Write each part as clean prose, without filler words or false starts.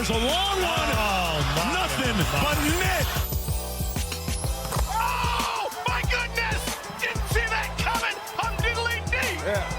Fires a long one. Oh, Nothing but net. Oh, my goodness. Didn't see that coming. I'm diddly dee. Yeah.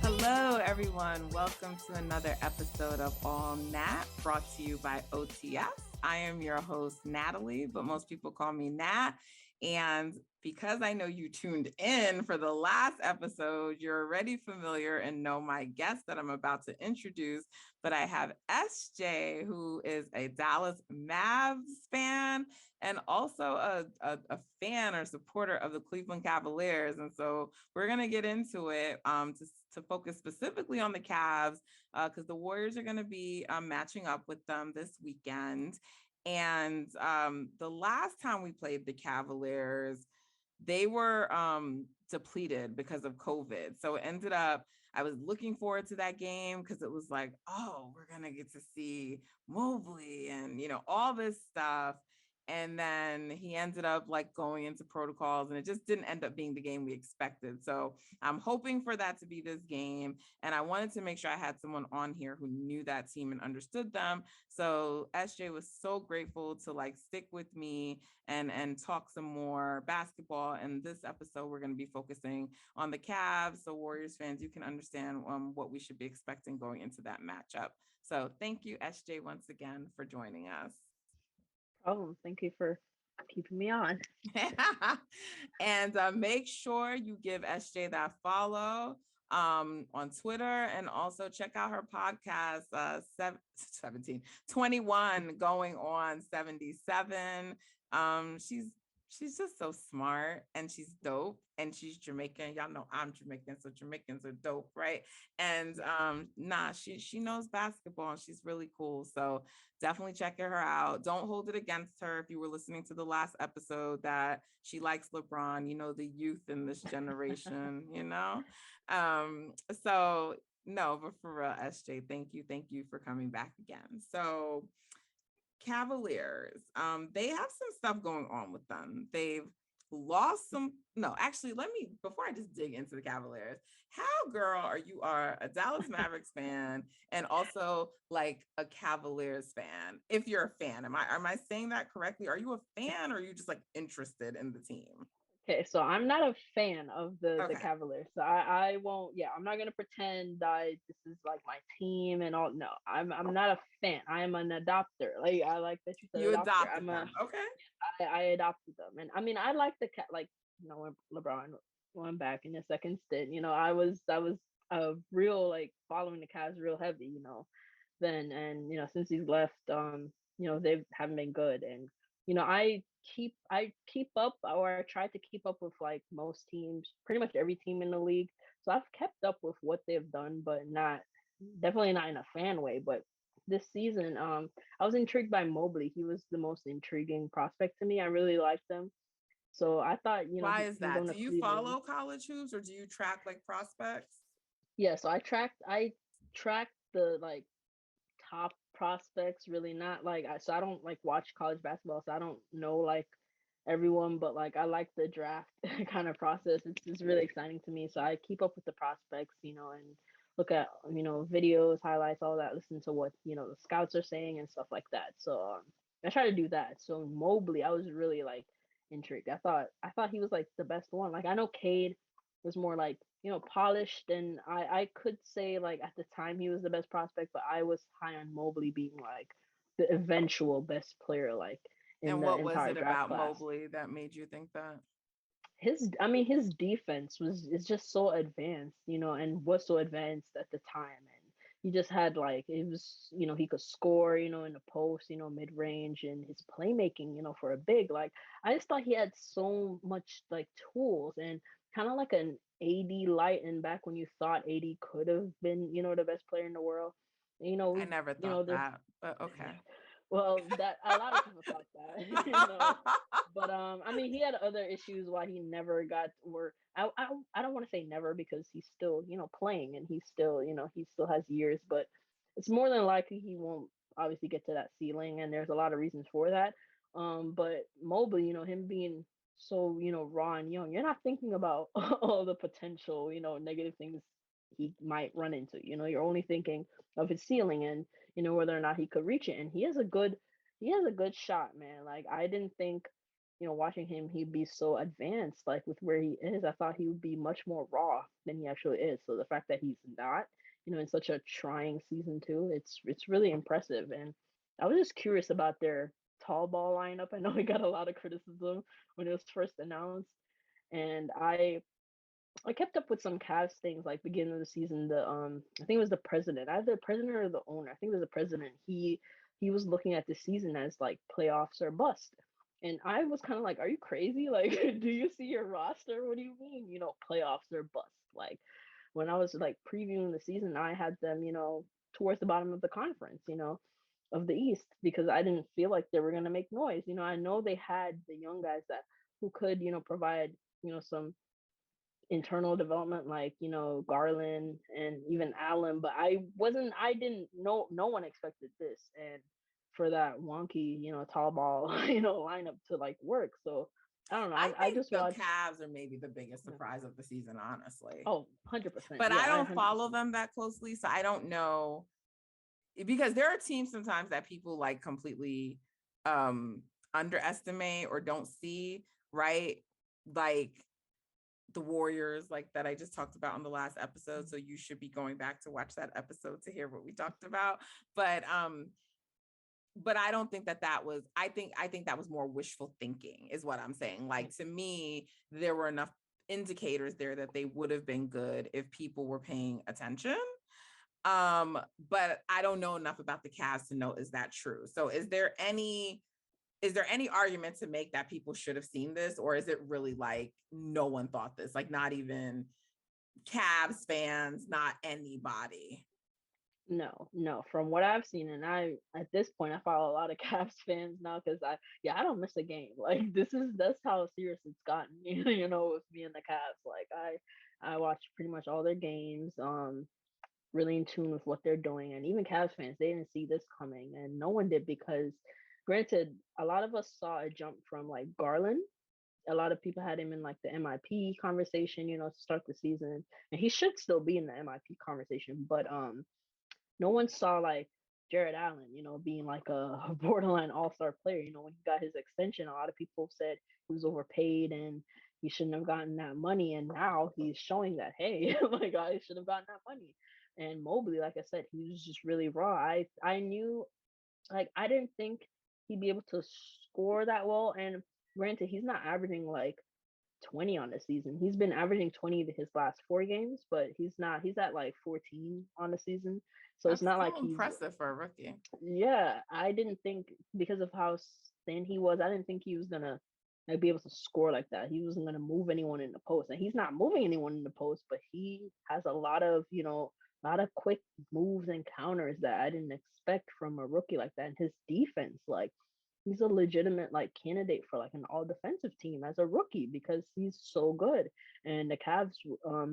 Hello, everyone. Welcome to another episode of All Nat, brought to you by OTS. I am your host, Natalie, but most people call me Nat. And because I know you tuned in for the last episode, you're already familiar and know my guest that I'm about to introduce. But I have SJ, who is a Dallas Mavs fan and also a fan or supporter of the Cleveland Cavaliers. And so we're going to get into it to focus specifically on the Cavs because the Warriors are going to be matching up with them this weekend. And the last time we played the Cavaliers, they were depleted because of COVID. So it ended up, I was looking forward to that game because it was like, oh, we're going to get to see Mobley and, all this stuff. And then he ended up like going into protocols and it just didn't end up being the game we expected. So I'm hoping for that to be this game. And I wanted to make sure I had someone on here who knew that team and understood them. So SJ was so grateful to like stick with me and talk some more basketball. And this episode, we're going to be focusing on the Cavs. So Warriors fans, you can understand what we should be expecting going into that matchup. So thank you, SJ, once again for joining us. Oh, thank you for keeping me on. And make sure you give SJ that follow on Twitter, and also check out her podcast 21 going on 77. She's just so smart and she's dope and she's Jamaican. Y'all know I'm Jamaican, so Jamaicans are dope, right? And she knows basketball and she's really cool. So definitely check her out. Don't hold it against her if you were listening to the last episode that she likes LeBron, the youth in this generation, So no, but for real, SJ, thank you for coming back again. So Cavaliers, they have some stuff going on with them. They've lost some. No, actually, before I just dig into the Cavaliers, how girl are a Dallas Mavericks fan and also like a Cavaliers fan? If you're a fan, am I saying that correctly? Are you a fan or are you just like interested in the team? Okay, so I'm not a fan of the Okay. Cavaliers. So I won't. Yeah, I'm not gonna pretend this is like my team and all. No, I'm not a fan. I am an adopter. Like I like that you said You adopter. adopted them. Okay. I adopted them, and I mean I like the cat. Like when LeBron went back in his second stint, I was a real like following the Cavs real heavy. Then and since he's left, they haven't been good, and I keep up, or I try to keep up with like most teams, pretty much every team in the league. So I've kept up with what they've done, but definitely not in a fan way. But this season, I was intrigued by Mobley. He was the most intriguing prospect to me. I really liked him. So I thought, Why is that? Do you Cleveland. follow college hoops or do you track like prospects? Yeah, so I tracked the like top prospects, really not like so I don't like watch college basketball, so I don't know like everyone, but like I like the draft kind of process. It's really exciting to me. So I keep up with the prospects, and look at videos, highlights, all that, listen to what the scouts are saying and stuff like that. So I try to do that. So Mobley, I was really like intrigued. I thought he was like the best one. Like I know Cade was more like polished, and I could say like at the time he was the best prospect, but I was high on Mobley being like the eventual best player like in And the what was entire it draft about class. Mobley that made you think that? His defense is just so advanced, and was so advanced at the time, and he just had like it was he could score in the post, mid range, and his playmaking for a big, like I just thought he had so much like tools, and kind of like an AD light, and back when you thought AD could have been the best player in the world. I never thought the that, but okay. well, that a lot of people thought that, but I mean, he had other issues why he never got where I don't want to say never, because he's still playing, and he's still he still has years, but it's more than likely he won't obviously get to that ceiling, and there's a lot of reasons for that. But Mobley, him being so raw and young, you're not thinking about all the potential negative things he might run into. You're only thinking of his ceiling and whether or not he could reach it. And he has a good shot, man. Like I didn't think, watching him, he'd be so advanced, like with where he is. I thought he would be much more raw than he actually is. So the fact that he's not, in such a trying season too, it's really impressive. And I was just curious about their tall ball lineup. I know we got a lot of criticism when it was first announced, and I kept up with some Cavs things like beginning of the season. I think it was the president, either the president or the owner. I think it was the president. He was looking at the season as like playoffs or bust. And I was kind of like, are you crazy? Like, do you see your roster? What do you mean, playoffs or bust? Like when I was like previewing the season, I had them, towards the bottom of the conference, of the East, because I didn't feel like they were gonna make noise. I know they had the young guys that who could, provide, some internal development like Garland and even Allen, but I didn't know, no one expected this, and for that wonky tall ball lineup to like work. So I don't know. I I think just the watched. Cavs are maybe the biggest Yeah. surprise of the season, honestly. Oh, 100%. But Yeah, I I don't 100%. follow them that closely, so I don't know, because there are teams sometimes that people like completely underestimate or don't see, right? Like the Warriors, like that I just talked about on the last episode. So you should be going back to watch that episode to hear what we talked about. But I don't think that was, I think that was more wishful thinking is what I'm saying. Like to me, there were enough indicators there that they would have been good if people were paying attention. But I don't know enough about the Cavs to know, is that true? So is there any argument to make that people should have seen this, or is it really like no one thought this, like not even Cavs fans, not anybody? No. From what I've seen, and I at this point I follow a lot of Cavs fans now because I don't miss a game. Like that's how serious it's gotten. With me and the Cavs. Like I watch pretty much all their games. Really in tune with what they're doing, and even Cavs fans, they didn't see this coming, and no one did, because granted, a lot of us saw a jump from like Garland. A lot of people had him in like the MIP conversation, to start the season, and he should still be in the MIP conversation, but no one saw like Jared Allen, being like a borderline all-star player. When he got his extension, a lot of people said he was overpaid and he shouldn't have gotten that money. And now he's showing that, hey, my guy should have gotten that money. And Mobley, like I said, he was just really raw. I knew, like, I didn't think he'd be able to score that well. And granted, he's not averaging like 20 on the season. He's been averaging 20 his last 4 games, but he's at like 14 on the season. So That's it's not so like he's impressive for a rookie. Yeah, I didn't think, because of how thin he was, I didn't think he was gonna like be able to score like that. He wasn't gonna move anyone in the post. And he's not moving anyone in the post, but he has a lot of, quick moves and counters that I didn't expect from a rookie like that. And his defense, like he's a legitimate like candidate for like an all defensive team as a rookie because he's so good. And the Cavs,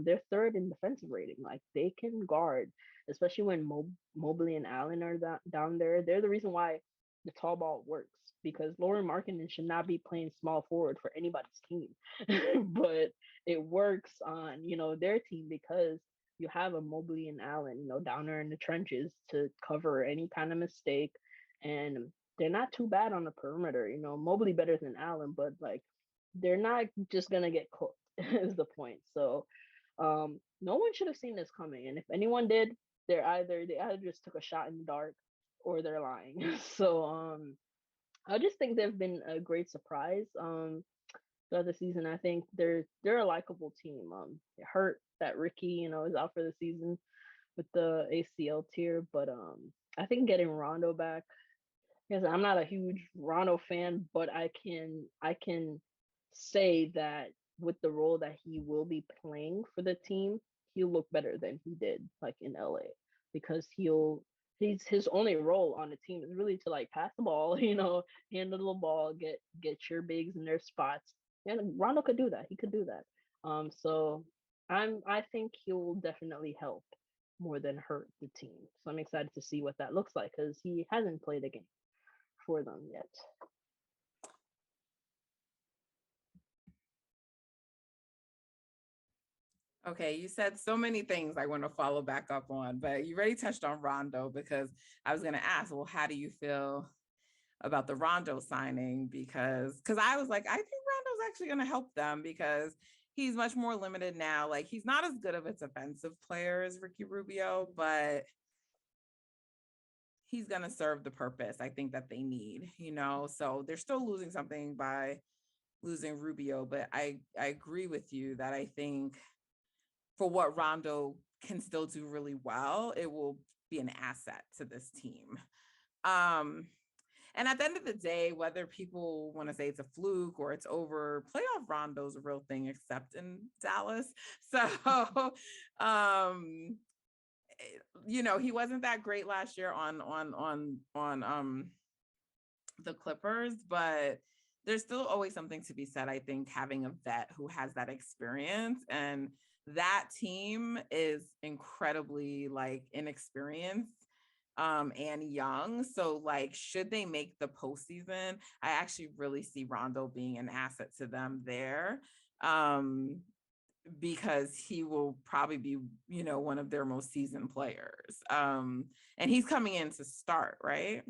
they're third in defensive rating. Like they can guard, especially when Mobley and Allen are down there. They're the reason why the tall ball works, because Lauren Markkinen should not be playing small forward for anybody's team, but it works on their team because you have a Mobley and Allen, down there in the trenches to cover any kind of mistake, and they're not too bad on the perimeter. Mobley better than Allen, but like they're not just gonna get cooked is the point. So no one should have seen this coming, and if anyone did, they either just took a shot in the dark or they're lying. So I just think they've been a great surprise throughout the season. I think they're a likable team. It hurt that Ricky, is out for the season with the ACL tear, but I think getting Rondo back, because I'm not a huge Rondo fan, but I can say that with the role that he will be playing for the team, he'll look better than he did like in LA, because he's his only role on the team is really to like pass the ball, handle the ball, get your bigs in their spots. And Rondo could do that. He could do that. So I think he'll definitely help more than hurt the team. So I'm excited to see what that looks like, because he hasn't played a game for them yet. Okay, you said so many things I want to follow back up on, but you already touched on Rondo because I was going to ask, well, how do you feel about the Rondo signing? Because I was like, I think Rondo's actually going to help them because he's much more limited now. Like he's not as good of a defensive player as Ricky Rubio, but he's going to serve the purpose I think that they need, you know? So they're still losing something by losing Rubio, but I agree with you that I think for what Rondo can still do really well, it will be an asset to this team. Um, and at the end of the day, whether people want to say it's a fluke or it's over, playoff Rondo's a real thing, except in Dallas. So, um, he wasn't that great last year on the Clippers, but there's still always something to be said. I think having a vet who has that experience, and that team is incredibly like inexperienced and young. So like, should they make the postseason, I actually really see Rondo being an asset to them there. Because he will probably be, one of their most seasoned players. And he's coming in to start, right?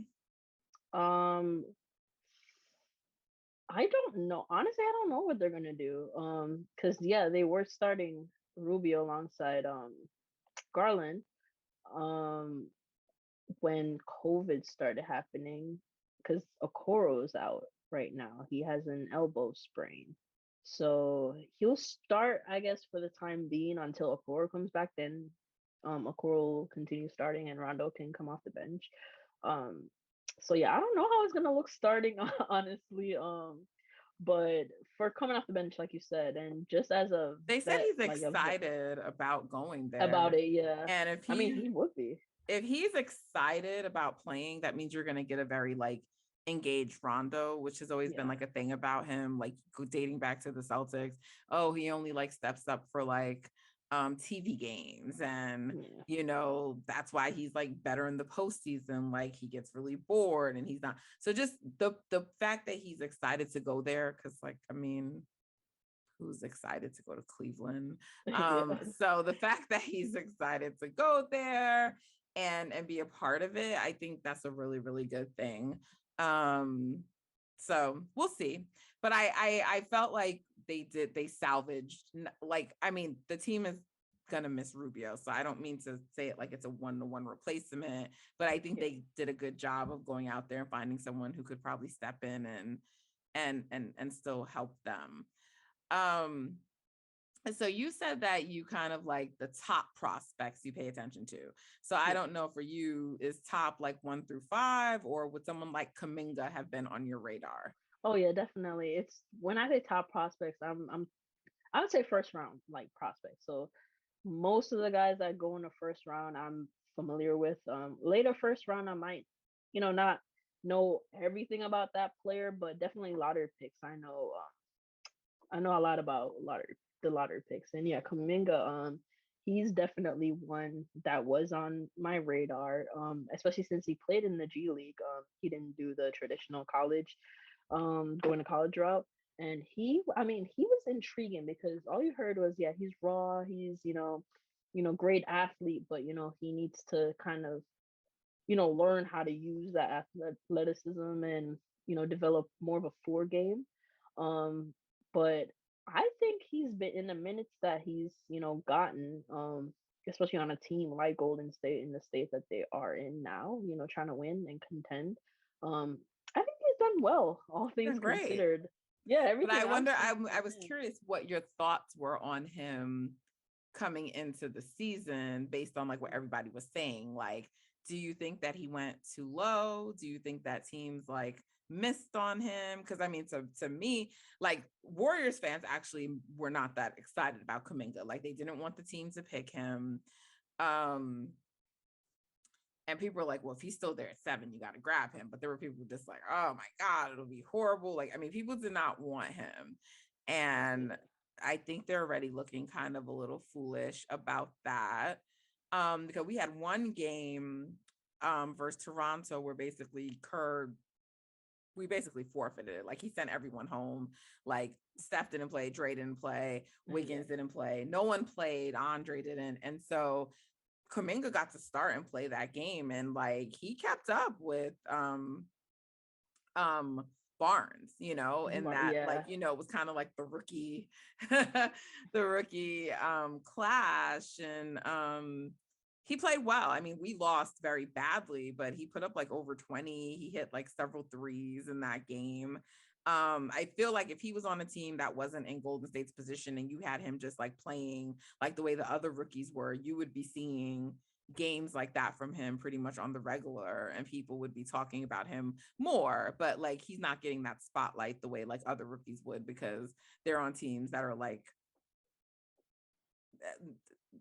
Um, I don't know. Honestly, I don't know what they're gonna do. Because yeah, they were starting Rubio alongside Garland. Um, when COVID started happening, because Okoro's out right now. He has an elbow sprain. So he'll start, I guess, for the time being until Okoro comes back. Then Okoro will continue starting and Rondo can come off the bench. Um so yeah, I don't know how it's gonna look starting honestly. But for coming off the bench, like you said, and just as a They said vet, he's like a vet excited about going about there. it, yeah. And if I mean he he would be. if he's excited about playing, that means you're going to get a very like engaged Rondo, which has always been Yeah. like a thing about him, like dating back to the Celtics. Oh, he only like steps up for like TV games, and Yeah. that's why he's like better in the postseason. Like he gets really bored and he's not. So just the fact that he's excited to go there, because like, I mean, who's excited to go to Cleveland? Yeah. So the fact that he's excited to go there and be a part of it, I think that's a really, really good thing. Um, so we'll see. But I felt like they salvaged, like, I mean, the team is gonna miss Rubio. So I don't mean to say it like it's a one-to-one replacement, but I think Yeah. they did a good job of going out there and finding someone who could probably step in and still help them. Um, and so you said that you kind of like the top prospects you pay attention to. So I Yeah. don't know, for you, is top like 1 through 5, or would someone like Kaminga have been on your radar? Oh yeah, definitely. It's when I say top prospects, I would say first round like prospects. So most of the guys that go in the first round I'm familiar with. Later first round I might, not know everything about that player, but definitely lottery picks. I know a lot about lottery picks. And yeah, Kaminga, he's definitely one that was on my radar. Especially since he played in the G League. He didn't do the traditional college going to college route. And I mean, he was intriguing because all you heard was, yeah, he's raw, he's, great athlete, but he needs to kind of, learn how to use that athleticism and, develop more of a four game. Um, but I think he's been in the minutes that he's, gotten, especially on a team like Golden State in the state that they are in now, trying to win and contend. I think he's done well, all things Been great. considered. Yeah, But everything I I've wonder, seen. I was curious what your thoughts were on him coming into the season based on like what everybody was saying. Like, do you think that he went too low? Do you think that teams like missed on him? Because I mean, to me, like Warriors fans actually were not that excited about Kaminga. Like they didn't want the team to pick him. Um, and people were like, well, if he's still there at 7, you got to grab him. But there were people just like, oh my God, it'll be horrible. Like, I mean, people did not want him. And I think they're already looking kind of a little foolish about that. Because we had one game versus Toronto where basically Kerr we basically forfeited it. Like he sent everyone home. Like Steph didn't play, Dre didn't play, Wiggins didn't play, no one played, Andre didn't. And so Kuminga got to start and play that game, and like he kept up with Barnes, you know, and that like, you know, it was kind of like the rookie the rookie clash. And he played well. I mean, we lost very badly, but he put up like over 20. He hit like several threes in that game. I feel like if he was on a team that wasn't in Golden State's position and you had him just like playing like the way the other rookies were, you would be seeing games like that from him pretty much on the regular, and people would be talking about him more. But like he's not getting that spotlight the way like other rookies would, because they're on teams that are like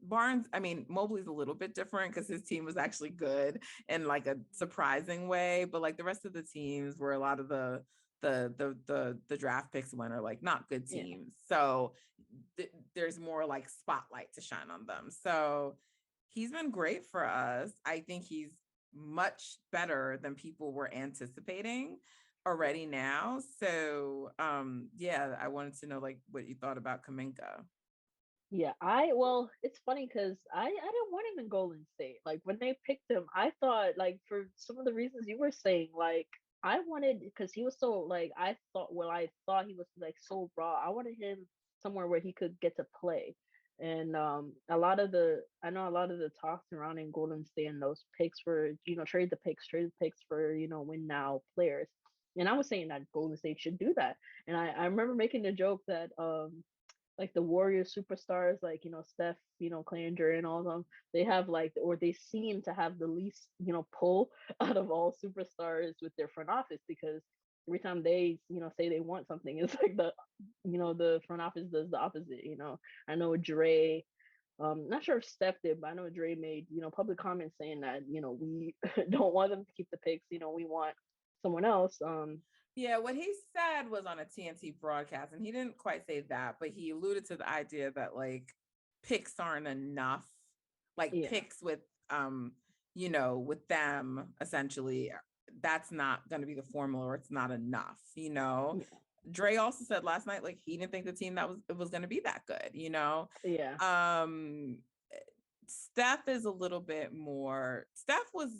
Barnes. I mean, Mobley's a little bit different because his team was actually good in like a surprising way, but like the rest of the teams were a lot of the draft picks went are like not good teams. So there's more like spotlight to shine on them. So he's been great for us. I think he's much better than people were anticipating already now. So yeah, I wanted to know like what you thought about Kuminga. Yeah, well, it's funny because I didn't want him in Golden State. Like when they picked him, I thought like for some of the reasons you were saying, like I wanted because he was so like I thought he was like so raw. I wanted him somewhere where he could get to play. And I know a lot of the talks surrounding Golden State and those picks for, trade the picks for, win now players. And I was saying that Golden State should do that. And I remember making the joke that like the Warriors superstars, like, Steph, Klay and Durant, all of them, they have like, or they seem to have the least, pull out of all superstars with their front office, because every time they, say they want something, it's like the front office does the opposite. I know Dre, not sure if Steph did, but I know Dre made, public comments saying that, we don't want them to keep the picks, we want someone else. Yeah, what he said was on a TNT broadcast, and he didn't quite say that, but he alluded to the idea that like picks aren't enough. Like picks with with them essentially, that's not going to be the formula, or it's not enough. Dre also said last night like he didn't think the team that was going to be that good. Steph is a little bit more. Steph was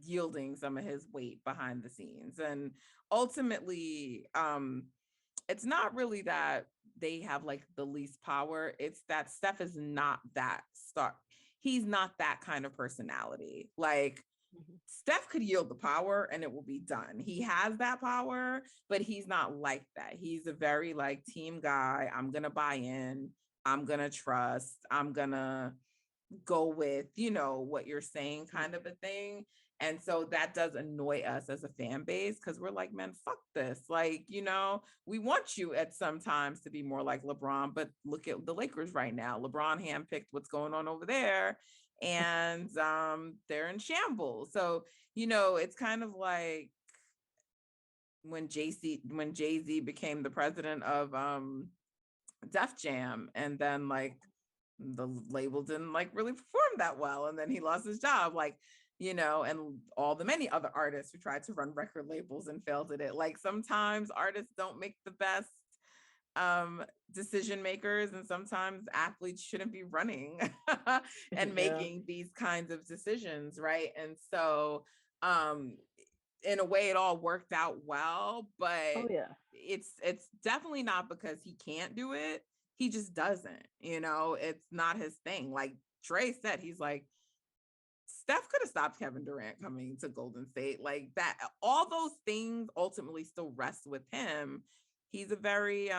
yielding some of his weight behind the scenes, and ultimately it's not really that they have like the least power, it's that Steph is not that star. He's not that kind of personality. Like Steph could yield the power and it will be done. He has that power, but he's not like that. He's a very like team guy. I'm gonna buy in, I'm gonna trust, I'm gonna go with what you're saying kind of a thing. And so that does annoy us as a fan base, because we're like, man, fuck this. Like, we want you at some times to be more like LeBron, but look at the Lakers right now. LeBron handpicked what's going on over there, and they're in shambles. So, it's kind of like when Jay-Z became the president of Def Jam, and then like the label didn't like really perform that well, and then he lost his job, like and all the many other artists who tried to run record labels and failed at it. Like sometimes artists don't make the best decision makers, and sometimes athletes shouldn't be running and making these kinds of decisions, right? And so in a way it all worked out well, but it's definitely not because he can't do it. He just doesn't, it's not his thing. Like Dre said, he's like, Steph could have stopped Kevin Durant coming to Golden State. Like that, all those things ultimately still rest with him. He's a very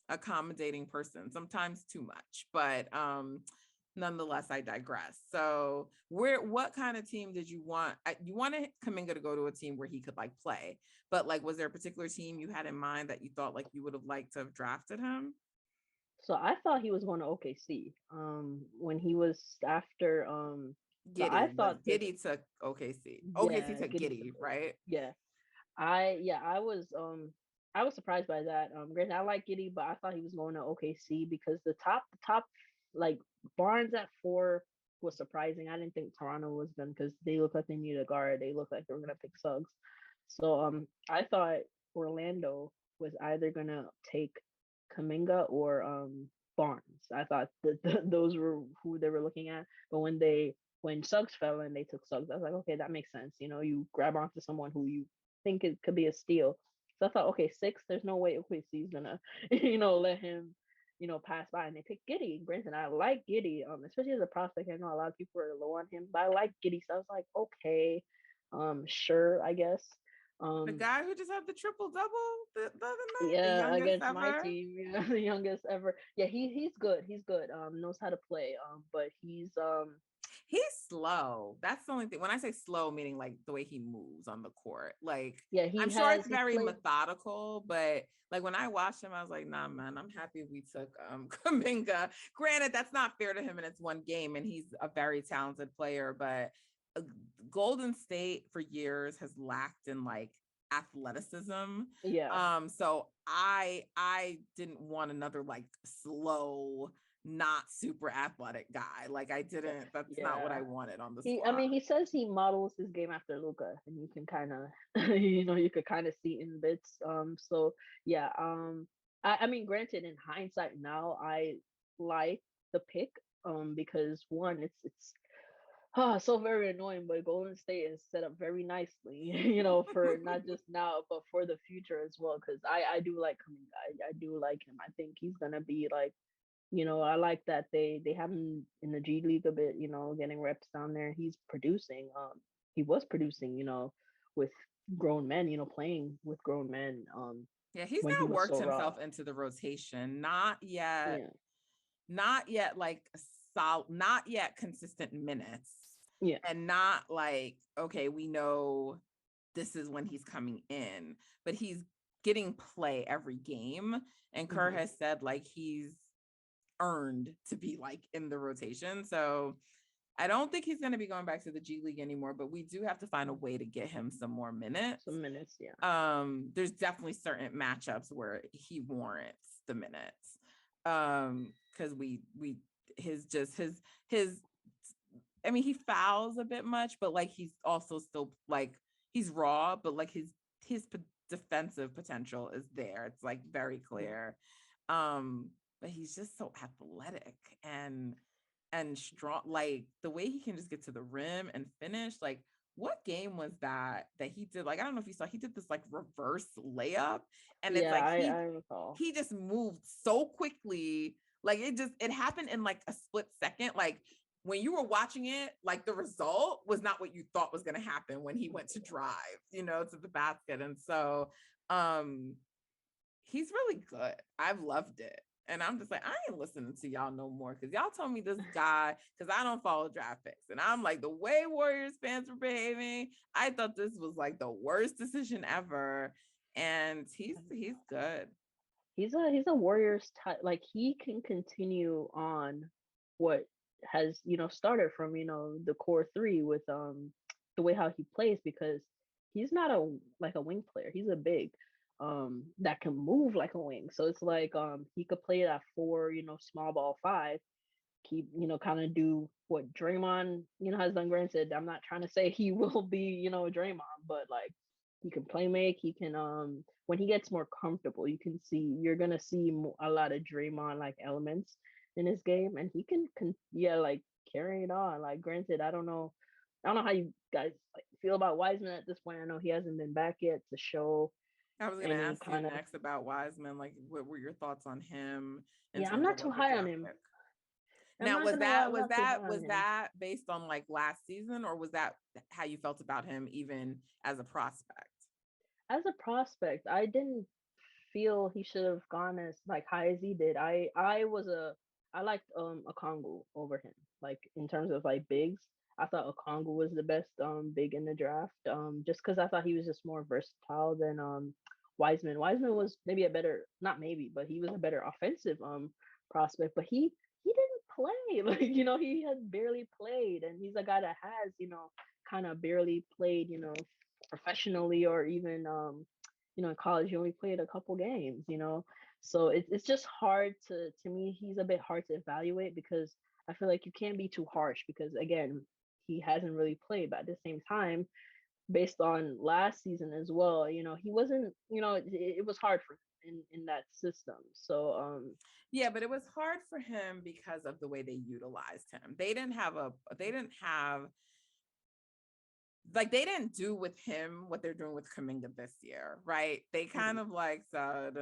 accommodating person, sometimes too much, but nonetheless, I digress. So what kind of team did you want? You wanted Kuminga to go to a team where he could like play, but like, was there a particular team you had in mind that you thought like you would have liked to have drafted him? So I thought he was going to OKC. When he was after so I thought Giddy took OKC. OKC took Giddy, right? Yeah. I was surprised by that. Granted, I like Giddy, but I thought he was going to OKC because the top like Barnes at 4 was surprising. I didn't think Toronto was done because they look like they need a guard. They look like they were gonna pick Suggs. So I thought Orlando was either gonna take Kaminga or Barnes. I thought that those were who they were looking at. But when Suggs fell and they took Suggs, I was like, okay, that makes sense. You know, you grab onto someone who you think it could be a steal. So I thought, okay, six, there's no way OKC's gonna, let him, pass by. And they picked Giddy. Granted, I like Giddy, especially as a prospect. I know a lot of people are low on him, but I like Giddy. So I was like, okay, sure, I guess. The guy who just had the triple double the other night, the Yeah, youngest against my ever. team, yeah, the youngest ever. Yeah, he's good. He's good. Knows how to play. But He's slow. That's the only thing. When I say slow, meaning like the way he moves on the court. Like yeah, I'm sure it's he's very played. methodical, but like when I watched him, I was like, nah, man, I'm happy we took Kaminga. Granted, that's not fair to him and it's one game, and he's a very talented player, but uh, Golden State for years has lacked in like athleticism. Yeah, So I didn't want another like slow, not super athletic guy. Like I didn't, that's not what yeah. I wanted on the I squad. mean, he says he models his game after Luca, and you can kind of, you could kind of see in bits. So yeah. I mean, granted, in hindsight now, I like the pick. Because one, it's so very annoying, but Golden State is set up very nicely, for not just now, but for the future as well. Because I do like Kuminga. I do like him. I think he's gonna be like, I like that they have him in the G League a bit, getting reps down there. He's producing. He was producing, with grown men, playing with grown men. Yeah, he's When he now was worked so raw. himself into the rotation. Not yet, Yeah, not yet like not yet consistent minutes. yeah, And not like, okay, we know this is when he's coming in, but he's getting play every game. And Kerr hmm has said like he's earned to be like in the rotation. So I don't think he's going to be going back to the G League anymore, but we do have to find a way to get him some more minutes. some minutes. Yeah, There's definitely certain matchups where he warrants the minutes. Because we his I mean, he fouls a bit much, but like he's also still like he's raw, but like his defensive potential is there. It's like very yeah, clear. But he's just so athletic and strong. Like the way he can just get to the rim and finish. Like what game was that he did? Like I don't know if you saw, he did this like reverse layup, and it's yeah. like I recall. he just moved so quickly. Like it happened in like a split second. Like when you were watching it, like the result was not what you thought was going to happen when he went to drive, to the basket. And so he's really good. I've loved it. And I'm just like, I ain't listening to y'all no more because y'all told me this guy, because I don't follow draft picks. And I'm like, the way Warriors fans were behaving, I thought this was like the worst decision ever. And he's good. He's a Warriors type. Like he can continue on what has started from the core three with the way how he plays, because he's not a wing player. He's a big that can move like a wing. So it's like he could play that four, small ball five, keep kind of do what Draymond has done. Granted, I'm not trying to say he will be Draymond, but like he can play make. He can when he gets more comfortable, you're gonna see a lot of Draymond like elements in his game, and he can yeah, like carry it on. Like granted, I don't know how you guys like feel about Wiseman at this point. I know he hasn't been back yet to show I was gonna any ask you kind of. next about Wiseman. Like, what were your thoughts on him in Yeah, I'm terms not of too like a high on draft him. pick? I'm Now, not gonna lie, I'm not too high on was him. that based on like last season, or was that how you felt about him even as a prospect? As a prospect, I didn't feel he should have gone as like high as he did. I liked Okongwu over him. Like in terms of like bigs, I thought Okongwu was the best big in the draft. Just because I thought he was just more versatile than Wiseman. Wiseman was maybe a better, not maybe, but he was a better offensive prospect. But he didn't play. Like he had barely played, and he's a guy that has kind of barely played professionally, or even in college you only played a couple games, so it's just hard to me. He's a bit hard to evaluate because I feel like you can't be too harsh, because again, he hasn't really played, but at the same time, based on last season as well, he wasn't, it was hard for him in that system. So Yeah, but it was hard for him because of the way they utilized him. They didn't do with him what they're doing with Kuminga this year, right? They kind of like said,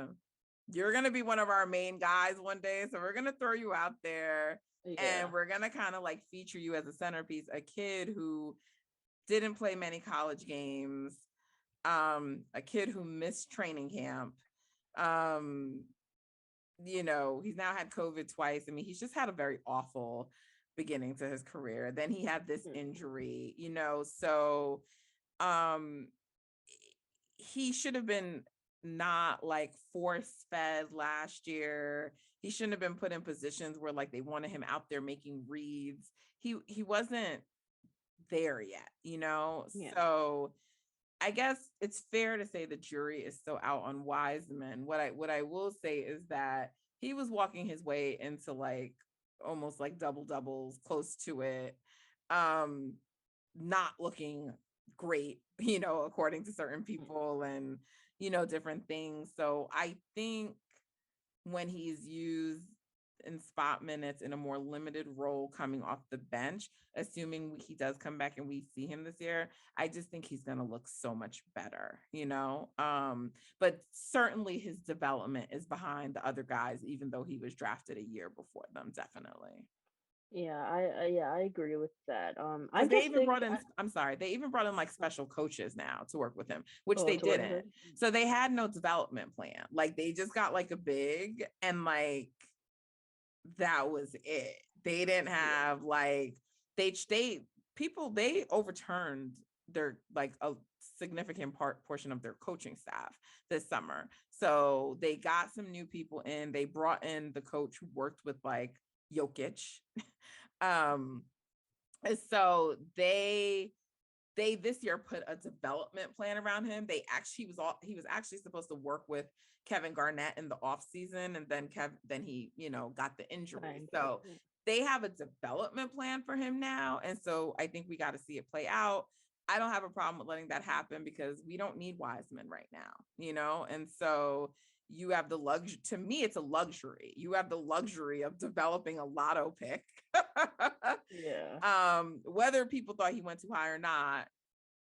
you're going to be one of our main guys one day, so we're going to throw you out there yeah. and we're going to kind of like feature you as a centerpiece, a kid who didn't play many college games, a kid who missed training camp. He's now had COVID twice. I mean, he's just had a very awful beginning to his career. Then he had this injury, so um he should have been not like force fed last year. He shouldn't have been put in positions where like they wanted him out there making reads. He wasn't there yet, Yeah. So I guess it's fair to say the jury is still out on Wiseman. What I will say is that he was walking his way into like almost like double doubles, close to it, not looking great, according to certain people and different things. So I think when he's used in spot minutes in a more limited role coming off the bench, assuming he does come back and we see him this year, I just think he's going to look so much better, but certainly his development is behind the other guys, even though he was drafted a year before them. Definitely. Yeah, I agree with that. I Because they just even think brought in, I'm sorry, they even brought in like special coaches now to work with him, which oh, they to work with didn't. it. So they had no development plan. Like they just got like a big and like that was it. They didn't Yeah. have like they overturned their like a significant portion of their coaching staff this summer. So they got some new people in. They brought in the coach who worked with like Jokic. um and so they this year put a development plan around him. He was actually supposed to work with Kevin Garnett in the off season, and then he got the injury. So they have a development plan for him now, and so I think we got to see it play out. I don't have a problem with letting that happen because we don't need Wiseman right now, and so you have the luxury. To me, it's a luxury. You have the luxury of developing a lotto pick. Yeah. Whether people thought he went too high or not,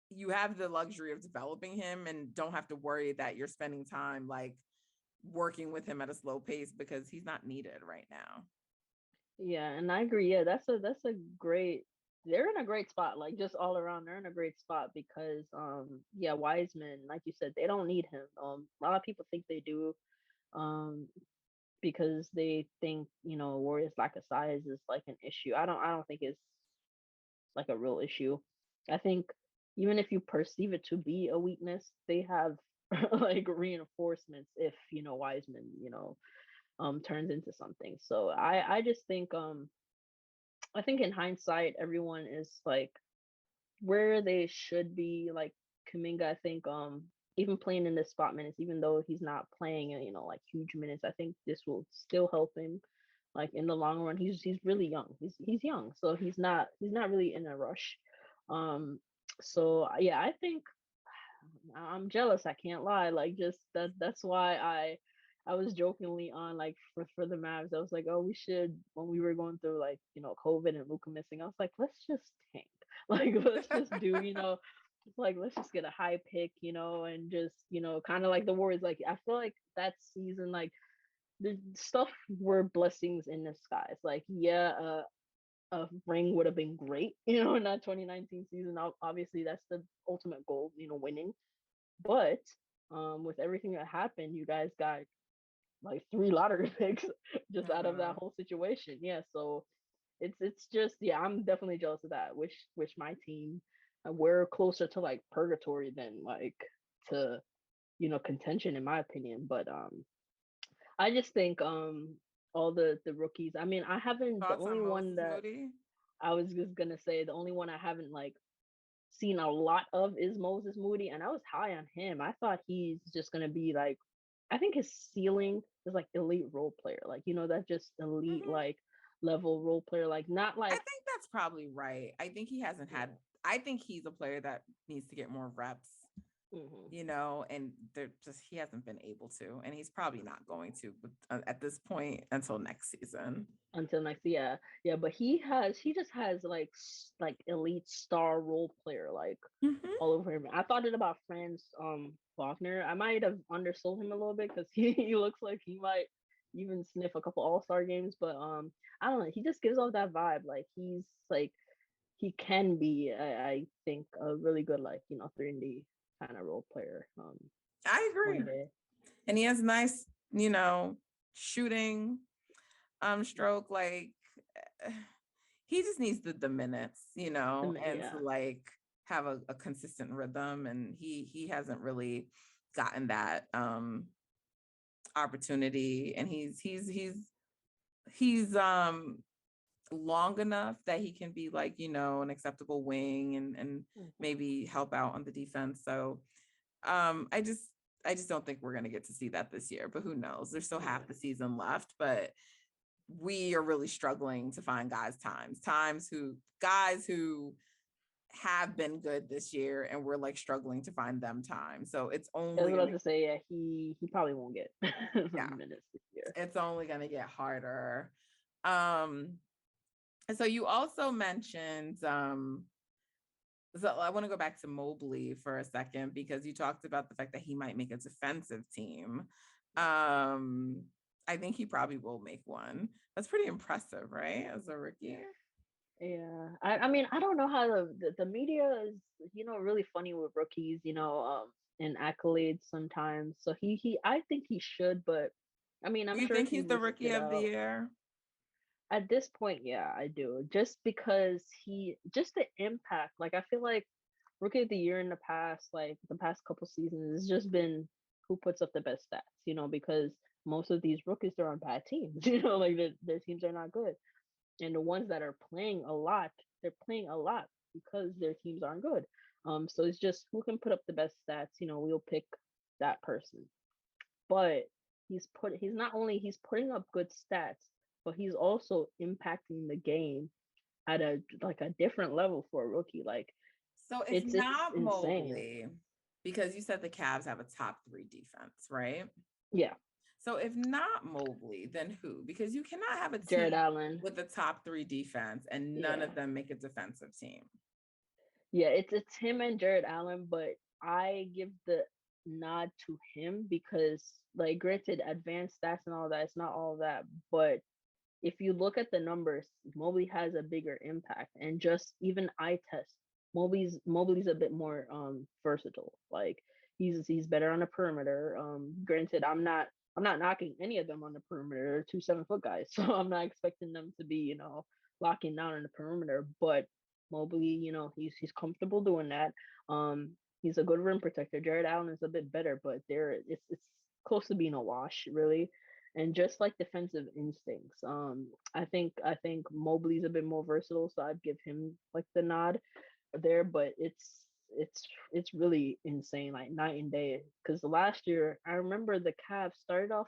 you have the luxury of developing him and don't have to worry that you're spending time like working with him at a slow pace because he's not needed right now. Yeah, and I agree. Yeah, that's a great. They're in a great spot, like just all around. They're in a great spot because, yeah, Wiseman, like you said, they don't need him. A lot of people think they do, um, because they think Warriors lack of size is like an issue. I don't think it's like a real issue. I think even if you perceive it to be a weakness, they have like reinforcements if Wiseman turns into something. So I just think I think in hindsight everyone is like where they should be. Like Kuminga, I think even playing in the spot minutes, even though he's not playing like huge minutes, I think this will still help him like in the long run. He's really young. He's young, so he's not really in a rush. So yeah, I think I'm jealous. I can't lie. Like just that's why I was jokingly on like for the Mavs. I was like, oh, we should when we were going through like COVID and Luca missing. I was like, let's just tank. Like let's just do like let's just get a high pick, and just kind of like the Warriors. Like I feel like that season like the stuff were blessings in disguise. Like yeah, a ring would have been great, in that 2019 season. Obviously, that's the ultimate goal, winning. But with everything that happened, you guys got like 3 lottery picks just out of that whole situation. Yeah, so it's just yeah, I'm definitely jealous of that. Which my team, we're closer to like purgatory than like to contention in my opinion. But I just think all the rookies. I mean, I haven't the Thoughts only on one Moses that Moody? I was just gonna say the only one I haven't like seen a lot of is Moses Moody, and I was high on him. I thought he's just gonna be like, I think his ceiling is like elite role player, like that just elite Mhm. like level role player, like not I like think that's probably right. I think he hasn't had yeah I think he's a player that needs to get more reps, you know, and he hasn't been able to, and he's probably not going to at this point until next season. Until next, yeah, yeah. But he just has like elite star role player like all over him. I thought it about Franz Wagner. I might have undersold him a little bit because he looks like he might even sniff a couple All-Star games, but I don't know. He just gives off that vibe. Like he's like he can be, I think, a really good 3D kind of role player. I agree. One day. And he has nice, shooting stroke. Like he just needs the minutes, to like have a consistent rhythm. And he hasn't really gotten that opportunity. And he's long enough that he can be like, an acceptable wing and maybe help out on the defense. So I just don't think we're going to get to see that this year, but who knows? There's still half the season left, but we are really struggling to find guys who have been good this year, and we're like struggling to find them time. So it's only, I was about to say, yeah, he probably won't get minutes this year. It's only going to get harder. So you also mentioned, so I want to go back to Mobley for a second, because you talked about the fact that he might make a defensive team. I think he probably will make one. That's pretty impressive, right? As a rookie. Yeah. I mean, I don't know how the media is, really funny with rookies, and accolades sometimes. So I think he should, but I mean, I'm sure. You think he's the rookie of the year? At this point, yeah, I do. Just because just the impact. Like, I feel like rookie of the year in the past couple seasons has just been who puts up the best stats, because most of these rookies are on bad teams, like their teams are not good. And the ones that are playing a lot, they're playing a lot because their teams aren't good. So it's just who can put up the best stats, we'll pick that person. But he's putting up good stats, but he's also impacting the game at a different level for a rookie. Like, so it's not Mobley, because you said the Cavs have a top 3 defense, right? Yeah. So if not Mobley, then who? Because you cannot have a team Jared Allen with the top 3 defense and none of them make a defensive team. Yeah, it's him and Jared Allen, but I give the nod to him because, like, granted, advanced stats and all that, it's not all that, but if you look at the numbers, Mobley has a bigger impact, and just even eye test, Mobley's a bit more versatile. Like, he's better on the perimeter. Granted, I'm not knocking any of them on the perimeter. They're 2 7-foot guys, so I'm not expecting them to be locking down on the perimeter. But Mobley, he's comfortable doing that. He's a good rim protector. Jared Allen is a bit better, but it's close to being a wash, really. And just like defensive instincts, I think Mobley's a bit more versatile, so I'd give him like the nod there. But it's really insane, like night and day. Because last year, I remember the Cavs started off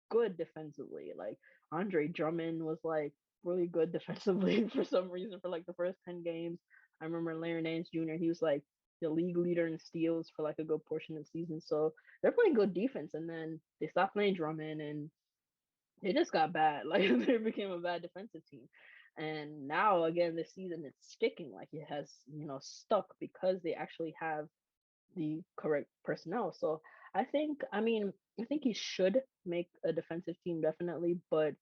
good defensively. Like, Andre Drummond was like really good defensively for some reason for like the first 10 games. I remember Larry Nance Jr. He was like the league leader in steals for like a good portion of the season. So they're playing good defense, and then they stopped playing Drummond, and it just got bad. Like, they became a bad defensive team. And now again this season it's sticking, like it has, stuck because they actually have the correct personnel. So I think he should make a defensive team, definitely. But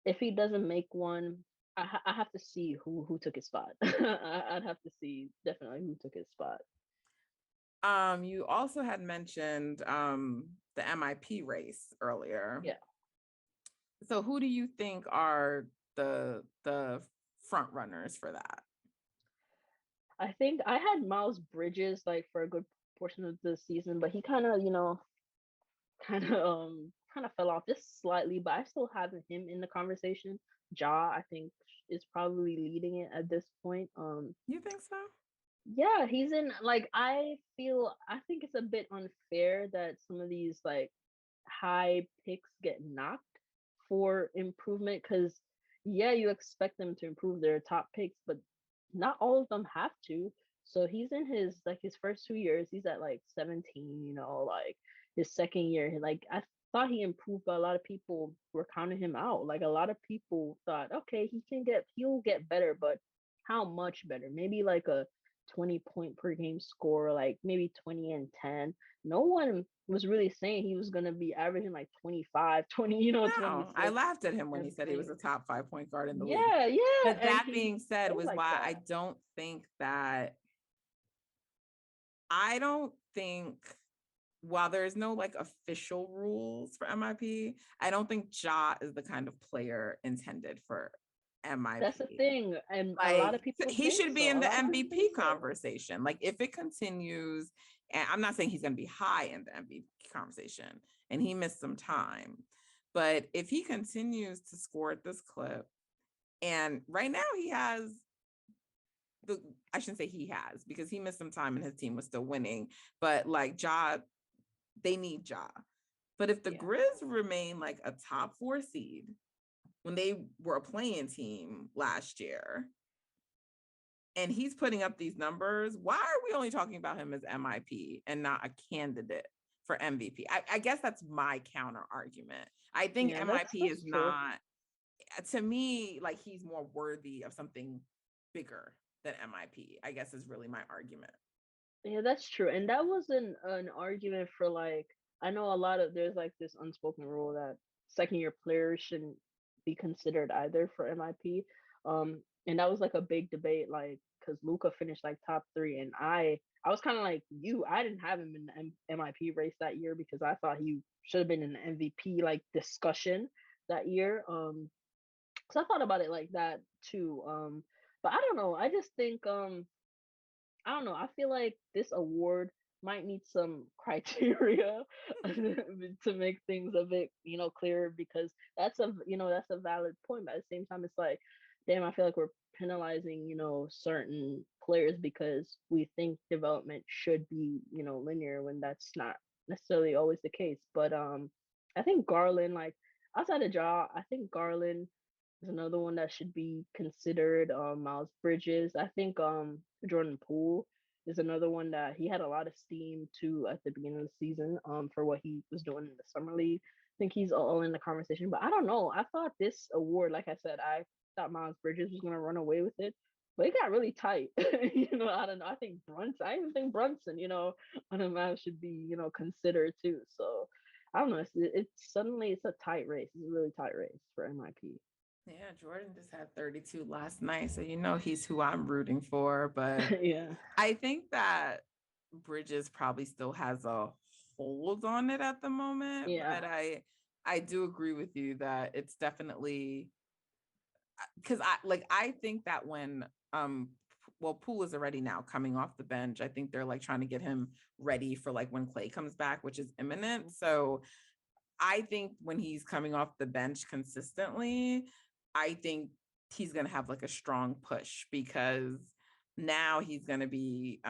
if he doesn't make one, I have to see who took his spot. I'd have to see definitely who took his spot. You also had mentioned the MIP race earlier. Yeah. So who do you think are the front runners for that? I think I had Miles Bridges like for a good portion of the season, but he kind of fell off just slightly. But I still have him in the conversation. Ja, I think, is probably leading it at this point. You think so? Yeah, he's in. Like, I think it's a bit unfair that some of these like high picks get knocked for improvement, because yeah, you expect them to improve their top picks, but not all of them have to. So he's in his first 2 years. He's at like 17. Like his second year. Like I thought he improved, but a lot of people were counting him out. Like a lot of people thought, okay, he'll get better, but how much better? Maybe like a 20-point per game score, like maybe 20 and 10. No one was really saying he was gonna be averaging like 25, 20, No, I 26 laughed at him when he said he was every. a top 5 point guard in the league. Yeah, yeah, But and that he being said, played was like why that. I don't think while there's no like official rules for MIP, I don't think Ja is the kind of player intended for That's the MIP. thing, and a lot Like of people he think should be so. in A the lot of people think MVP so. conversation. Like if it continues, and I'm not saying he's going to be high in the MVP conversation, and he missed some time, but if he continues to score at this clip, and right now he has the, I shouldn't say he has because he missed some time and his team was still winning, but like Ja, they need Ja. But if the Yeah, Grizz remain like a top 4 seed when they were a playing team last year, and he's putting up these numbers, why are we only talking about him as MIP and not a candidate for MVP? I guess that's my counter argument. I think yeah, MIP is that's true. not, to me, like he's more worthy of something bigger than MIP, I guess is really my argument. Yeah, that's true. And that was an argument for like I know a lot of there's like this unspoken rule that second year players shouldn't be considered either for MIP. And that was like a big debate, like because Luca finished like top three, and I was kind of like you. I didn't have him in the MIP race that year because I thought he should have been in the MVP like discussion that year. So I thought about it like that too. But I don't know. I just think I don't know. I feel like this award might need some criteria to make things a bit, clearer because that's a valid point. But at the same time, it's like, damn, I feel like we're penalizing, certain players because we think development should be, linear when that's not necessarily always the case. But I think Garland, like outside of Ja, I think Garland is another one that should be considered. Miles Bridges. I think Jordan Poole is another one that he had a lot of steam too at the beginning of the season. For what he was doing in the summer league. I think he's all in the conversation. But I don't know. I thought this award, like I said, I thought Miles Bridges was gonna run away with it. But it got really tight. I don't know. I think Brunson. I even think Brunson, on a map should be, considered too. So I don't know. It's suddenly it's a tight race. It's a really tight race for MIP. Yeah, Jordan just had 32 last night, so he's who I'm rooting for. But Yeah. I think that Bridges probably still has a hold on it at the moment. Yeah. But I do agree with you that it's definitely because I think that when Poole is already now coming off the bench. I think they're like trying to get him ready for like when Klay comes back, which is imminent. So I think when he's coming off the bench consistently, I think he's going to have like a strong push because now he's going to be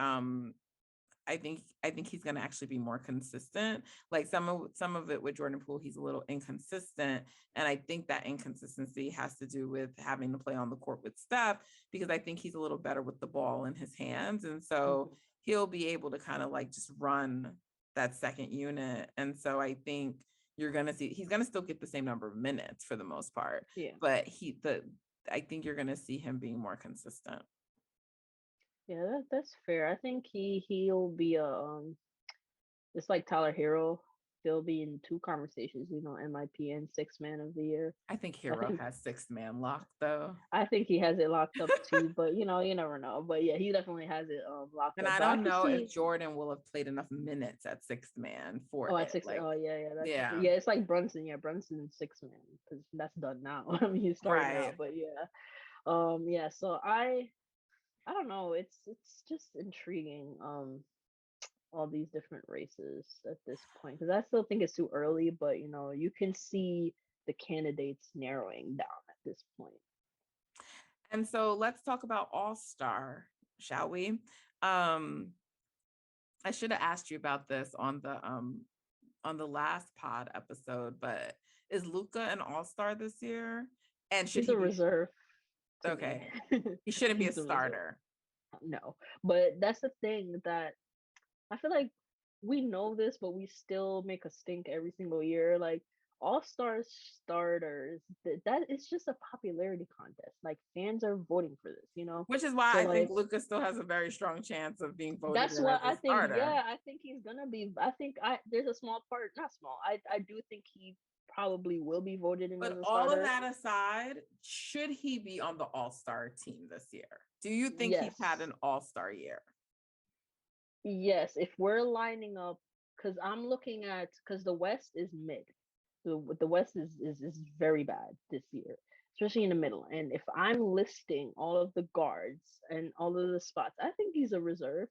I think he's going to actually be more consistent. Like some of it with Jordan Poole, he's a little inconsistent, and I think that inconsistency has to do with having to play on the court with Steph because I think he's a little better with the ball in his hands, and so Mhm. he'll be able to kind of like just run that second unit. And so I think you're going to see he's going to still get the same number of minutes for the most part, Yeah. but I think you're going to see him being more consistent. Yeah, that's fair. I think he'll be a just like Tyler Hero. They'll be in two conversations, MIP and six man of the year. I think I Hero think has 6 man locked though. I think he has it locked up too, but you never know. But yeah, he definitely has it locked And up. I But I don't can know if see Jordan will have played enough minutes at 6 man for at it. six. Like, Oh yeah, yeah, that's true. yeah, Yeah, it's like Brunson. Yeah, Brunson six man because that's done now. I mean, he's starting now, right. but yeah, yeah. So I don't know. It's just intriguing. All these different races at this point because I still think it's too early, but you can see the candidates narrowing down at this point. And so let's talk about All-Star, shall we? Um, I should have asked you about this on the last pod episode, but is Luca an All-Star this year? And should He's he a be reserve. to Okay. me. He shouldn't be a He's the reserve. starter. No, but that's the thing that I feel like we know this, but we still make a stink every single year. Like all-star starters, that is just a popularity contest. Like fans are voting for this, you know? Which is why So I think like Luca still has a very strong chance of being voted that's in what as a I think. starter. Yeah, I think he's gonna be. I think I there's a small part, not small. I do think he probably will be voted in as But a all of starter. that aside, should he be on the all-star team this year? Do you think he's had Yes. an all-star year? Yes, if we're lining up, because I'm looking at, because the West is mid. The West is very bad this year, especially in the middle. And if I'm listing all of the guards and all of the spots, I think he's a reserve.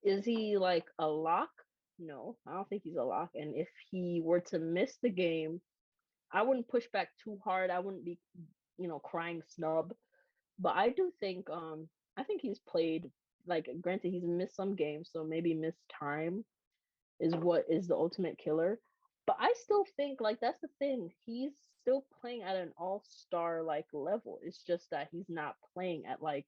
Is he like a lock? No, I don't think he's a lock. And if he were to miss the game, I wouldn't push back too hard. I wouldn't be, crying snub. But I do think I think he's played, like, granted he's missed some games, so maybe missed time is what is the ultimate killer. But I still think, like, that's the thing. He's still playing at an all-star like level. It's just that he's not playing at like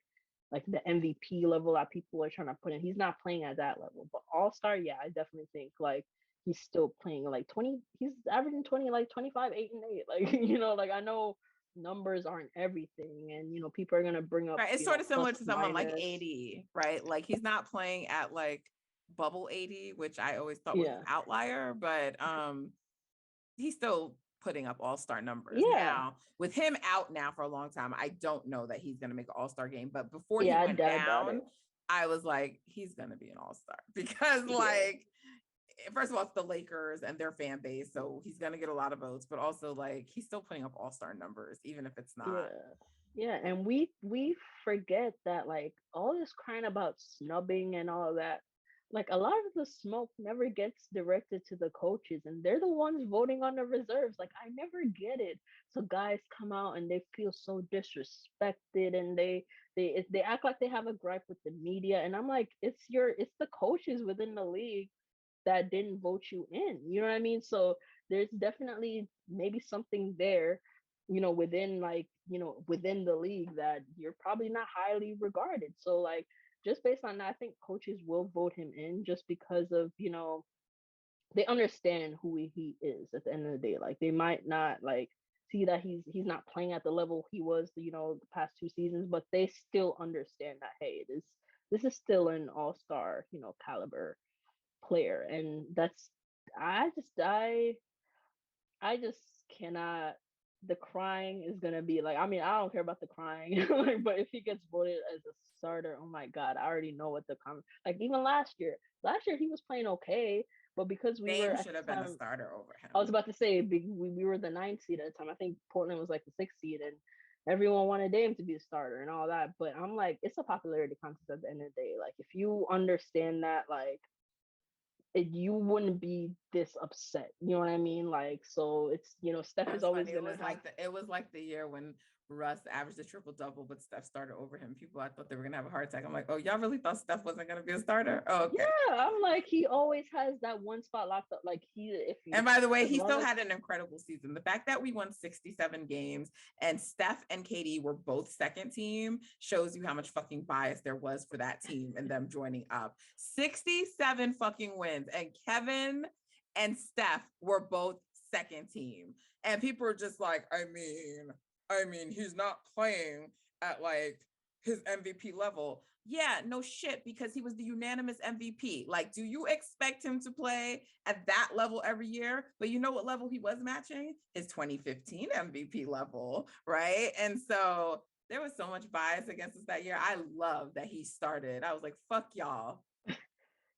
the MVP level that people are trying to put in. He's not playing at that level. But all-star, yeah, I definitely think like he's still playing like 20, he's averaging 20, like 25, 8 and 8. Like, like I know numbers aren't everything, and people are gonna bring up Right. It's sort of similar plus to someone like minus. 80, right? Like he's not playing at like bubble 80, which I always thought was an Yeah. outlier, but he's still putting up all-star numbers. Yeah. Now, with him out now for a long time, I don't know that he's going to make an all-star game, but before he Yeah, went I doubt down, it. I was like, he's going to be an all-star because Yeah. like first of all, it's the Lakers and their fan base, so he's going to get a lot of votes, but also like he's still putting up all-star numbers even if it's not. Yeah, and we forget that, like, all this crying about snubbing and all of that, like, a lot of the smoke never gets directed to the coaches, and they're the ones voting on the reserves. Like, I never get it. So guys come out and they feel so disrespected, and they act like they have a gripe with the media, and I'm like, it's the coaches within the league that didn't vote you in. You know what I mean? So there's definitely maybe something there, within, like, within the league, that you're probably not highly regarded. So like, just based on that, I think coaches will vote him in just because of, they understand who he is at the end of the day. Like, they might not like see that he's not playing at the level he was, the past 2 seasons, but they still understand that, hey, this is still an all-star, caliber player. And that's, I just cannot. The crying is gonna be like, I mean, I don't care about the crying, like, but if he gets voted as a starter, oh my god, I already know what the comment. Like, even last year he was playing okay, but because we were Dame at should the have been a time, starter over I was him. about to say, we were the ninth seed at the time. I think Portland was like the sixth seed, and everyone wanted Dame to be a starter and all that. But I'm like, it's a popularity contest at the end of the day. Like, if you understand that, like, you wouldn't be this upset. You know what I mean? Like, so it's, Steph It is was always funny. gonna have. It was like the year when Russ averaged a triple double, but Steph started over him. People, I thought they were gonna have a heart attack. I'm like, oh, y'all really thought Steph wasn't gonna be a starter? Oh, okay. Yeah, I'm like, he always has that one spot locked up. Like, And by the way, as he long still as, had an incredible season. The fact that we won 67 games and Steph and Katie were both second team shows you how much fucking bias there was for that team and them joining up. 67 fucking wins, and Kevin and Steph were both second team. And people are just like, I mean, he's not playing at like his MVP level. Yeah, no shit, because he was the unanimous MVP. Like, do you expect him to play at that level every year? But you know what level he was matching? His 2015 MVP level, right? And so there was so much bias against us that year. I love that he started. I was like, fuck y'all.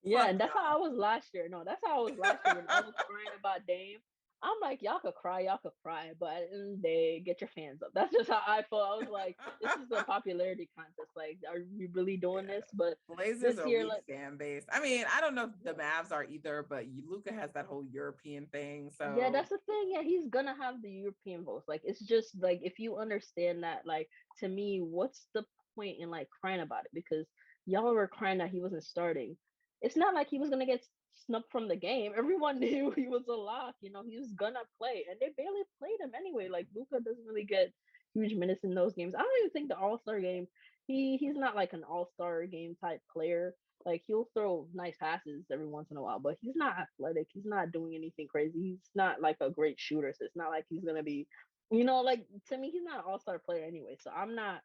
yeah, Fuck and that's how I y'all. was last year. No, that's how I was last year when I was crying about Dame. I'm like, y'all could cry, but at the end of the day, get your fans up. That's just how I felt. I was like, this is a popularity contest. Like, are we really doing Yeah. this? But Blazers this are a year, weak like, fan base. I mean, I don't know if the yeah. Mavs are either, but Luca has that whole European thing. Yeah, So that's the thing. Yeah, he's gonna have the European votes. Like, it's just like, if you understand that, like, to me, what's the point in like crying about it? Because y'all were crying that he wasn't starting. It's not like he was gonna get snubbed from the game. Everyone knew he was a lock. He was gonna play, and they barely played him anyway. Like, Luca doesn't really get huge minutes in those games. I don't even think the All-Star game, he's not like an All-Star game type player. Like he'll throw nice passes every once in a while, but he's not athletic. He's not doing anything crazy. He's not like a great shooter. So it's not like he's gonna be, like to me, he's not an all-star player anyway. So I'm not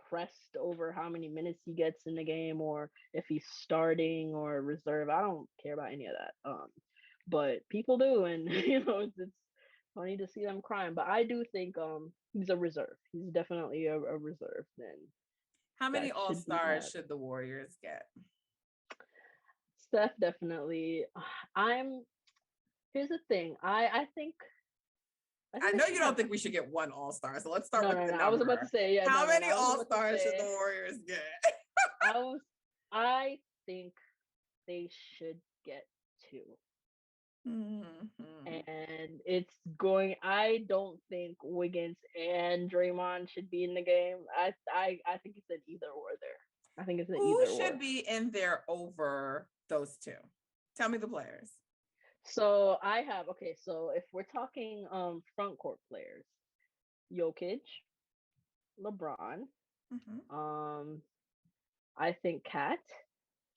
pressed over how many minutes he gets in the game or if he's starting or reserve. I don't care about any of that. But people do, and it's funny to see them crying. But I do think he's a reserve. He's definitely a reserve. Then How many that should be All-Stars that. should the Warriors get? Steph definitely. I'm. Here's the thing. I think. I they know should you don't have. think we should get one All-Star, so let's start No, with no, the no. I was about to number. say, yeah. How No, many I was about to All-Stars should say, the Warriors get? I think they should get 2. Mm-hmm. And it's going. I don't think Wiggins and Draymond should be in the game. I think it's an either or there. I think it's an Who either should or. be in there over those two? Tell me the players. So I have okay. So if we're talking front court players, Jokic, LeBron, Mm-hmm. I think Cat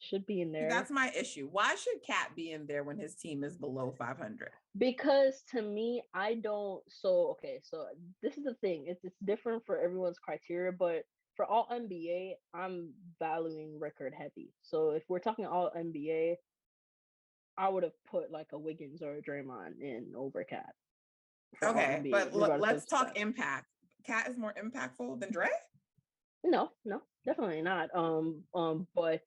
should be in See, there. that's my issue. Why should Cat be in there when his team is below 500? Because to me, I don't. So okay, so this is the thing. It's different for everyone's criteria, but for all NBA, I'm valuing record heavy. So if we're talking all NBA, I would have put like a Wiggins or a Draymond in over Cat for all Okay, NBA, but regardless let's of talk stats. impact. Cat is more impactful than Dre? No, definitely not. But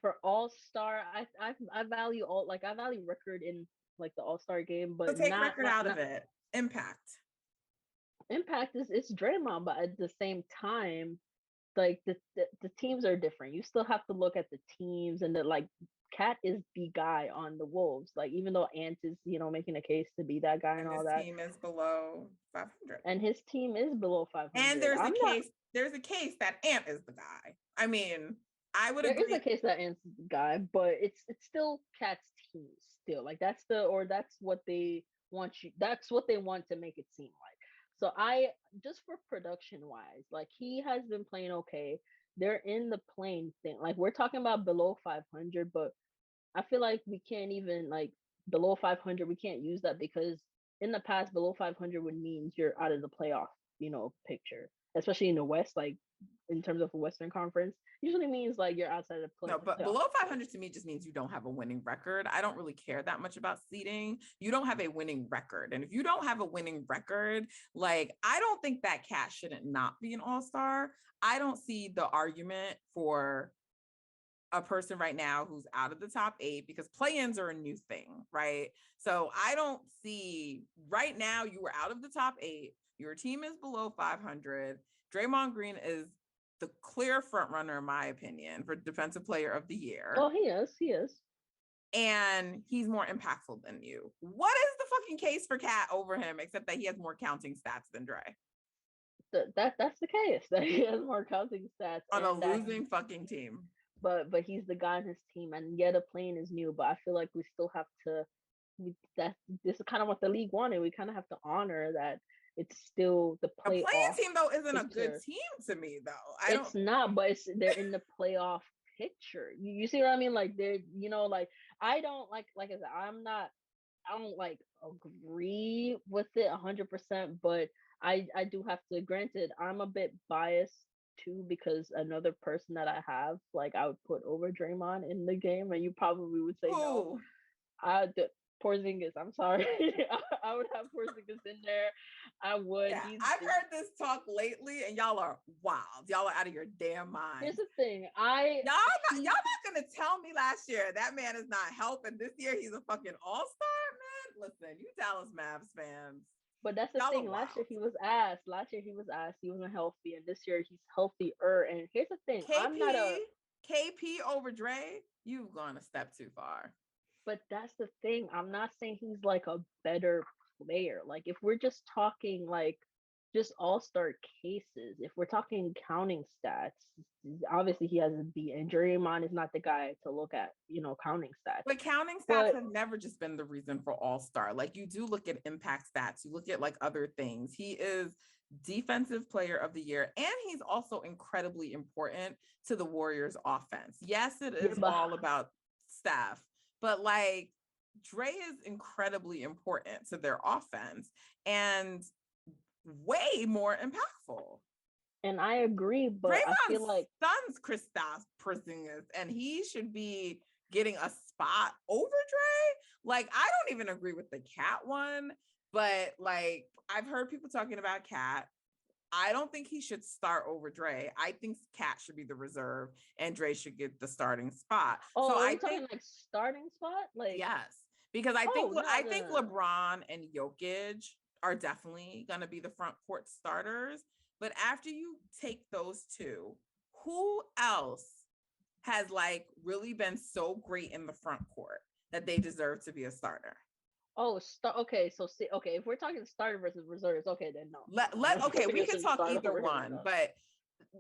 for All Star, I value all like I value record in like the All Star game, So but take record out of it. Impact. impact is it's Draymond, but at the same time, like the teams are different. You still have to look at the teams and the like. Cat is the guy on the Wolves. Like even though Ant is making a case to be that guy and And all this that, team is below 500. and his team is below 500. And there's I'm a not. case. There's a case that Ant is the guy. I mean, I would There is agree. a case that Ant's the guy, but it's still Cat's team. Still, like that's what they want you. That's what they want to make it seem like. So I just for production wise, like he has been playing okay. They're in the playing thing. Like we're talking about below 500, but I feel like we can't even like below 500. We can't use that because in the past, below 500 would mean you're out of the playoff, picture, especially in the West. Like in terms of a Western Conference, usually means like you're outside of the No, but playoff below picture. 500 to me just means you don't have a winning record. I don't really care that much about seeding. You don't have a winning record. And if you don't have a winning record, like I don't think that Cat shouldn't not be an all-star. I don't see the argument for a person right now who's out of the top 8 because play-ins are a new thing, right? So I don't see right now you were out of the top 8. Your team is below 500. Draymond Green is the clear front runner, in my opinion, for Defensive Player of the Year. Oh, he is. He is. And he's more impactful than you. What is the fucking case for Cat over him, except that he has more counting stats than Dre? That's the case. That he has more counting stats on a losing fucking team. But he's the guy on his team, and yet a plane is new. But I feel like we still have to. This is kind of what the league wanted. We kind of have to honor that it's still the playoff. A playing team though isn't picture. A good team to me though. It's not, but they're in the playoff picture. You see what I mean? Like they're like I don't like I said I don't like agree with it 100%, but I do have to. Granted, I'm a bit biased too because another person that I have like I would put over Draymond in the game, and you probably would say no. Porzingis, I'm sorry. I would have Porzingis in there. I would. Yeah, I've heard this talk lately, and y'all are wild. Y'all are out of your damn mind. Here's the thing. Y'all not gonna tell me last year that man is not helping. This year he's a fucking all-star, man. Listen, you Dallas Mavs fans. But that's the thing. Last year he was asked. He wasn't healthy, and this year he's healthier. And here's the thing. I'm not a KP over Dre. You've gone a step too far. But that's the thing. I'm not saying he's like a better player. Like if we're just talking like just all-star cases, if we're talking counting stats, obviously he has a B, and Draymond is not the guy to look at, counting stats. But counting stats have never just been the reason for all-star. Like you do look at impact stats, you look at like other things. He is Defensive Player of the Year, and he's also incredibly important to the Warriors offense. Yes, it is all about Steph, but like Dre is incredibly important to their offense and way more impactful. And I agree, but Draymond I feel like stuns Kristaps Porzingis, and he should be getting a spot over Dre. Like, I don't even agree with the Cat one, but like I've heard people talking about Cat. I don't think he should start over Dre. I think Cat should be the reserve, and Dre should get the starting spot. Oh, so are I we talking think like starting spot? Like yes, because I think LeBron and Jokic are definitely going to be the front court starters. But after you take those two, who else has like really been so great in the front court that they deserve to be a starter? Okay, so see, okay, if we're talking starter versus reserves, okay, then no. Okay, we can talk either one, but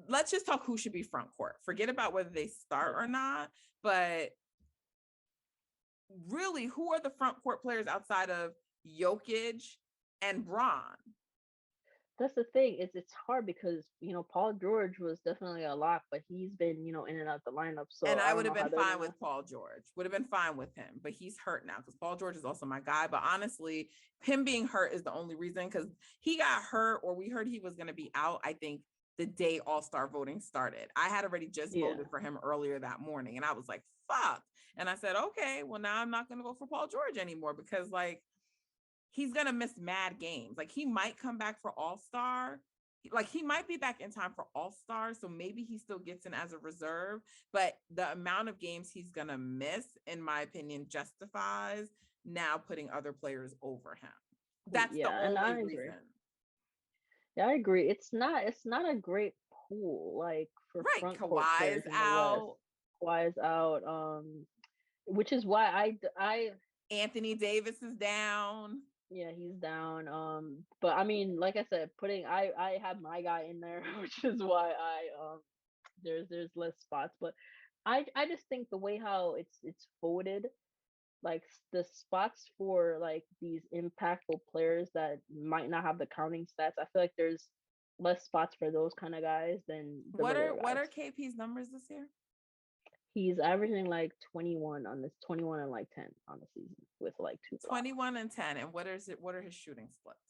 let's just talk who should be front court. Forget about whether they start or not, but really, who are the front court players outside of Jokic and Bron? That's the thing, it's hard because Paul George was definitely a lock, but he's been in and out the lineup. So and I would have been fine with Paul George. Would have been fine with him, but he's hurt now because Paul George is also my guy. But honestly, him being hurt is the only reason, because he got hurt, or we heard he was going to be out, I think, the day All-Star voting started. I had already just voted for him earlier that morning, and I was like, fuck. And I said, okay, well, now I'm not going to vote for Paul George anymore, because like he's going to miss mad games. Like he might come back for All-Star. Like he might be back in time for All-Star, so maybe he still gets in as a reserve, but the amount of games he's going to miss, in my opinion, justifies now putting other players over him. That's the only reason. Yeah, I agree. It's not a great pool, like for front court players. Kawhi is out. Which is why I Anthony Davis is down. Yeah, he's down. But I mean, like I said, I have my guy in there, which is why there's less spots. But I just think the way how it's voted, like the spots for like these impactful players that might not have the counting stats, I feel like there's less spots for those kind of guys than what are KP's numbers this year? He's averaging like 21 and like 10 on the season with like 2 blocks. 21 and 10. And what are his shooting splits?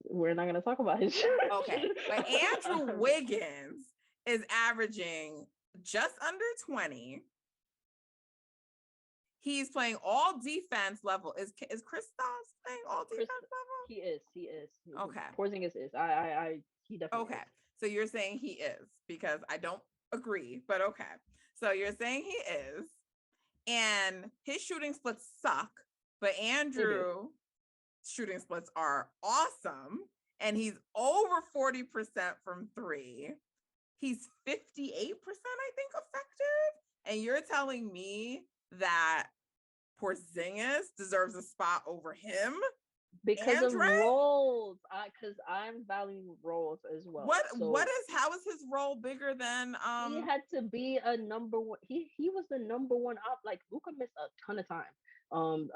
We're not going to talk about his okay, but Andrew Wiggins is averaging just under 20. He's playing all defense level. Is Kristaps playing all defense level? He is. Okay. Porzingis is. He definitely okay. is. So you're saying he is, because I don't agree, but okay. So you're saying he is, and his shooting splits suck, but Andrew's shooting splits are awesome, and he's over 40% from 3. He's 58%, I think, effective. And you're telling me that Porzingis deserves a spot over him? Because of roles, because I'm valuing roles as well. How is his role bigger than he had to be a number one. He was the number one up. Like Luca missed a ton of time.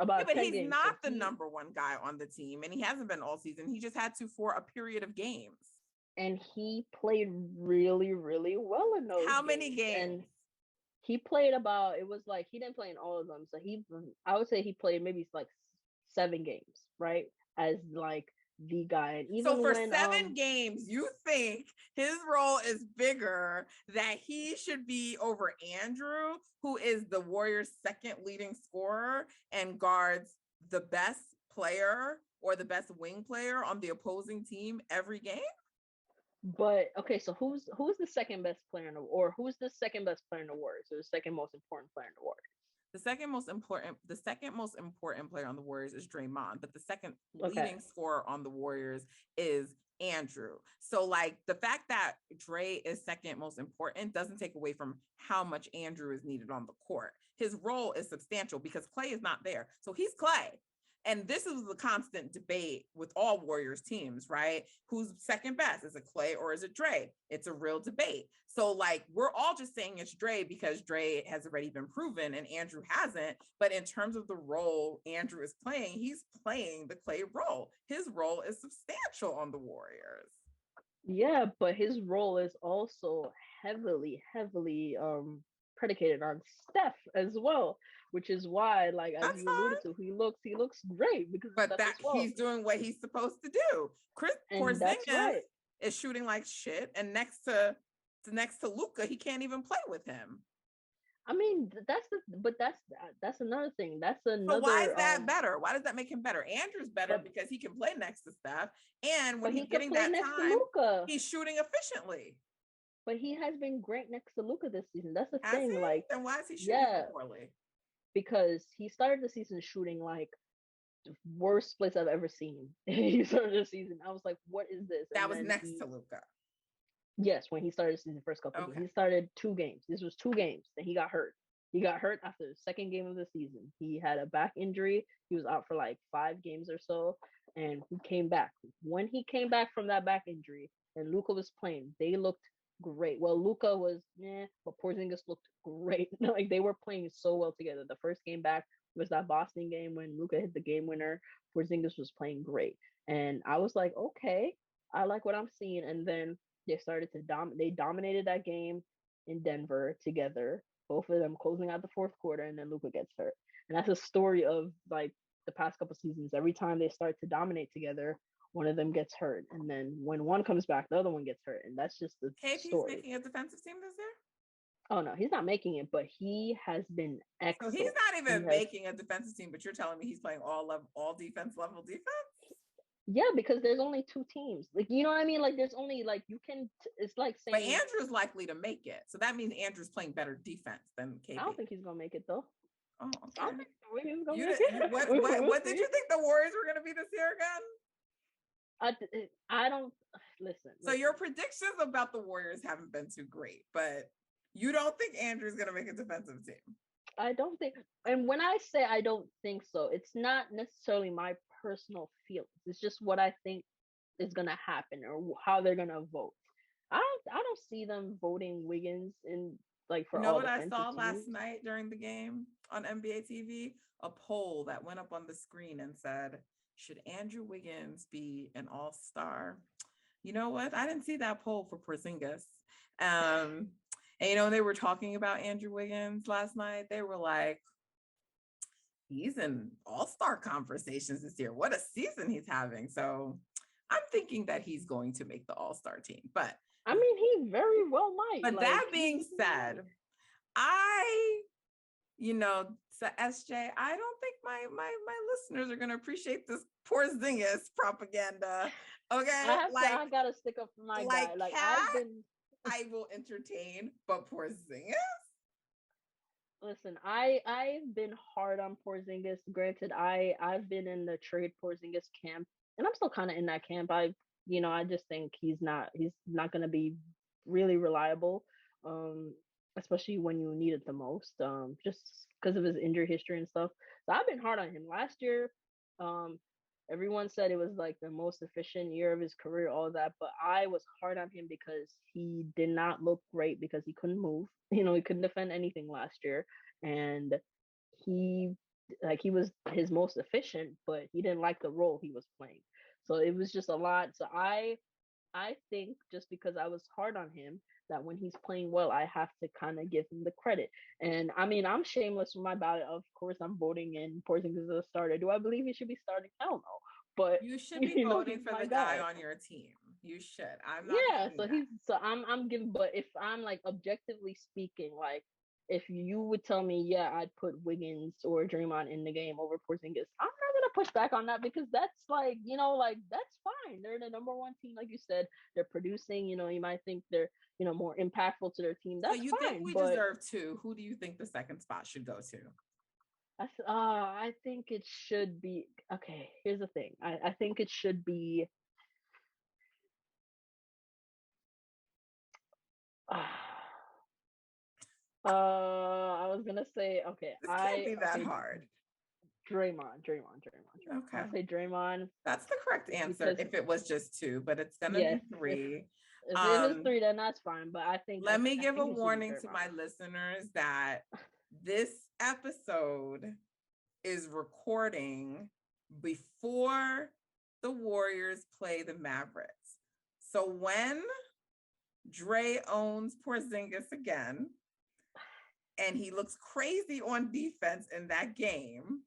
But he's games, not the number one guy on the team, and he hasn't been all season. He just had to for a period of games. And he played really, really well in those. How many games? And he played about. It was like he didn't play in all of them, so I would say he played maybe like 7 games, right? As like the guy. And even so for 7 games, you think his role is bigger, that he should be over Andrew, who is the Warriors' second leading scorer and guards the best player or the best wing player on the opposing team every game? But okay, so who's the second best player who's the second best player in the Warriors, or the second most important player in the Warriors? The second most important player on the Warriors is Draymond, but the second leading scorer on the Warriors is Andrew. So like the fact that Dre is second most important doesn't take away from how much Andrew is needed on the court. His role is substantial because Klay is not there. So he's Klay. And this is the constant debate with all Warriors teams, right? Who's second best? Is it Klay or is it Dre? It's a real debate. So like, we're all just saying it's Dre because Dre has already been proven and Andrew hasn't. But in terms of the role Andrew is playing, he's playing the Klay role. His role is substantial on the Warriors. Yeah, but his role is also heavily predicated on Steph as well, which is why, like as That's you alluded fine. to, he looks great because of But Steph that as well. he's doing what he's supposed to do. Chris And that's Porzingis right. is shooting like shit, and next to Luca, he can't even play with him. I mean, that's another thing. That's So why is another that better? Why does that make him better? Andrew's better but because he can play next to Steph, and when but he's he could getting play that next to time, Luca. he's shooting efficiently. But he has been great next to Luca this season. That's the Has thing. he? Like, Then why is he shooting so yeah, poorly? because he started the season shooting like the worst place I've ever seen. He started the season. I was like, what is this? That And was then next he to Luca. yes, when he started the season, first couple games. Okay. He started 2 games. This was 2 games. Then he got hurt. He got hurt after the second game of the season. He had a back injury. He was out for like 5 games or so. And he came back. When he came back from that back injury and Luca was playing, they looked great. Well, Luca was but Porzingis looked great. Like they were playing so well together. The first game back was that Boston game when Luca hit the game winner. Porzingis was playing great. And I was like, okay, I like what I'm seeing. And then they started to they dominated that game in Denver together. Both of them closing out the fourth quarter, and then Luca gets hurt. And that's a story of like the past couple seasons. Every time they start to dominate together, one of them gets hurt, and then when one comes back, the other one gets hurt, and that's just the KP's story. making a defensive team this year. Oh no, he's not making it, but he has been So he's excellent. not even He has, making a defensive team, but you're telling me he's playing all defense level defense? yeah, because there's only 2 teams. Like you know what I mean? Like there's only like you can. It's like But saying Andrew's likely to make it. So that means Andrew's playing better defense than KP. I don't think he's gonna make it though. Oh, I don't okay. think he's gonna You make did, it. what did you think the Warriors were going to be this year again? I don't listen. So your predictions about the Warriors haven't been too great, but you don't think Andrew's going to make a defensive team? I don't think, and when I say I don't think so, it's not necessarily my personal feelings. It's just what I think is gonna happen or how they're gonna vote. I don't see them voting Wiggins in like You for know all what I defensive saw teams. last night during the game on NBA TV? A poll that went up on the screen and said, should Andrew Wiggins be an all-star? You know what? I didn't see that poll for Porzingis. And they were talking about Andrew Wiggins last night. They were like, he's in all-star conversations this year. What a season he's having. So I'm thinking that he's going to make the all-star team. But I mean, he very well might. But like, that being said, so SJ, I don't think my listeners are gonna appreciate this Porzingis propaganda. Okay, I gotta stick up for my guy. Like I will entertain, but Porzingis. Listen, I've been hard on Porzingis. Granted, I've been in the trade Porzingis camp, and I'm still kind of in that camp. I just think he's not going to be really reliable, especially when you need it the most. Just because of his injury history and stuff. So I've been hard on him. Last year, everyone said it was like the most efficient year of his career, all that, but I was hard on him because he did not look great because he couldn't move. He couldn't defend anything last year, and he he was his most efficient, but he didn't like the role he was playing. So it was just a lot. So I think just because I was hard on him, that when he's playing well, I have to kind of give him the credit. And I mean, I'm shameless with my ballot. Of course, I'm voting in Porzingis as a starter. Do I believe he should be starting? Hell no. But You should be voting he's for my the guy on your team. You should. I'm not yeah. doing So that. I'm giving. But if I'm like objectively speaking, like if you would tell me, yeah, I'd put Wiggins or Draymond in the game over Porzingis, I'm not gonna push back on that because that's like, like that's fine. They're the number one team, like you said. They're producing. You might think they're more impactful to their team. So That's you think fine. we But deserve two? Who do you think the second spot should go to? I think it should be okay. Here's the thing. I think it should be. I was gonna say okay. This can't be that hard. Draymond. Okay. I'll say Draymond. That's the correct answer if it was just two, but it's gonna be three. If it's three, then that's fine. But I think let me give a warning to my listeners that this episode is recording before the Warriors play the Mavericks. So when Dre owns Porzingis again, and he looks crazy on defense in that game,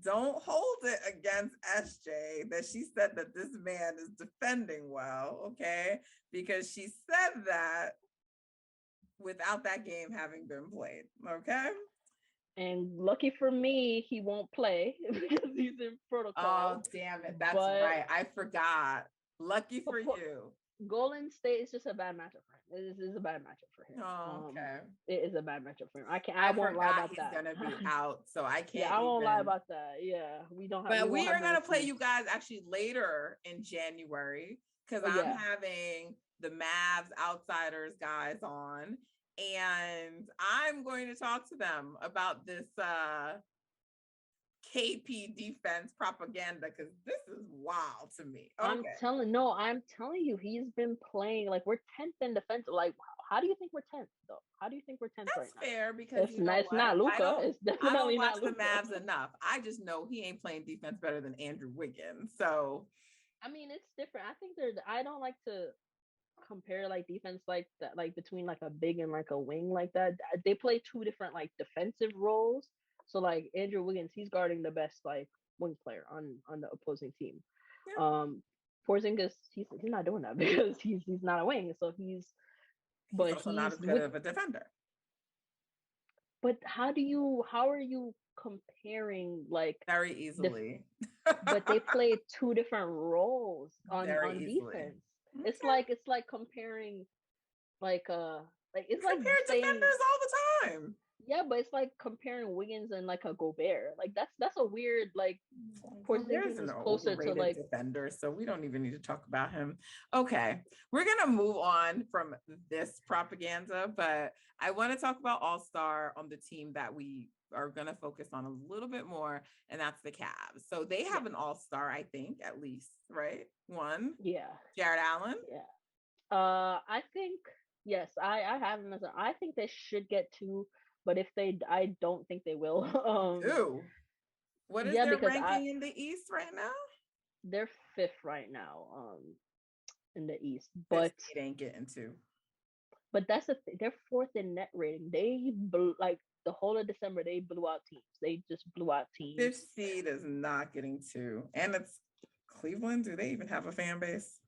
don't hold it against SJ that she said that this man is defending well, okay? Because she said that without that game having been played, okay? And lucky for me, he won't play because he's in protocol. Oh, damn it. That's right. I forgot. Lucky for you. Golden State is just a bad matchup for him. It is a bad matchup for him. Oh, okay. It is a bad matchup for him. I won't lie about that. He's gonna be out, so I can't. Yeah, I won't lie about that. Yeah, we don't have. But we are gonna play you guys actually later in January because I'm having the Mavs Outsiders guys on, and I'm going to talk to them about this KP defense propaganda because this is wild to me. Okay. I'm telling you, he's been playing like we're 10th in defense. Like, how do you think we're 10th though? How do you think we're 10th right now? That's fair because it's not Luca. It's definitely not Luca. I don't watch the Mavs enough. I just know he ain't playing defense better than Andrew Wiggins. So, I mean, it's different. I think I don't like to compare like defense like that, like between like a big and like a wing like that. They play two different like defensive roles. So like Andrew Wiggins, he's guarding the best like wing player on the opposing team. Yeah. Porzingis, he's not doing that because he's not a wing, so he's also not as good of a defender. But how are you comparing like very easily? But they play two different roles on defense. Okay. It's like comparing like it's like saying, defenders all the time. Yeah, but it's like comparing Wiggins and like a Gobert. Like that's a weird like. Porzingis is closer to like defender, so we don't even need to talk about him. Okay, we're gonna move on from this propaganda, but I want to talk about All-Star on the team that we are gonna focus on a little bit more, and that's the Cavs. So they have an All-Star, I think, at least, right? One. Yeah. Jared Allen. Yeah. I think yes. I have him as I think they should get two. But I don't think they will. What is their ranking in the East right now? They're 5th right now, in the East. But it ain't getting to. But that's they're 4th in net rating. They like the whole of December. They blew out teams. They just blew out teams. 5th seed is not getting to, and it's Cleveland. Do they even have a fan base?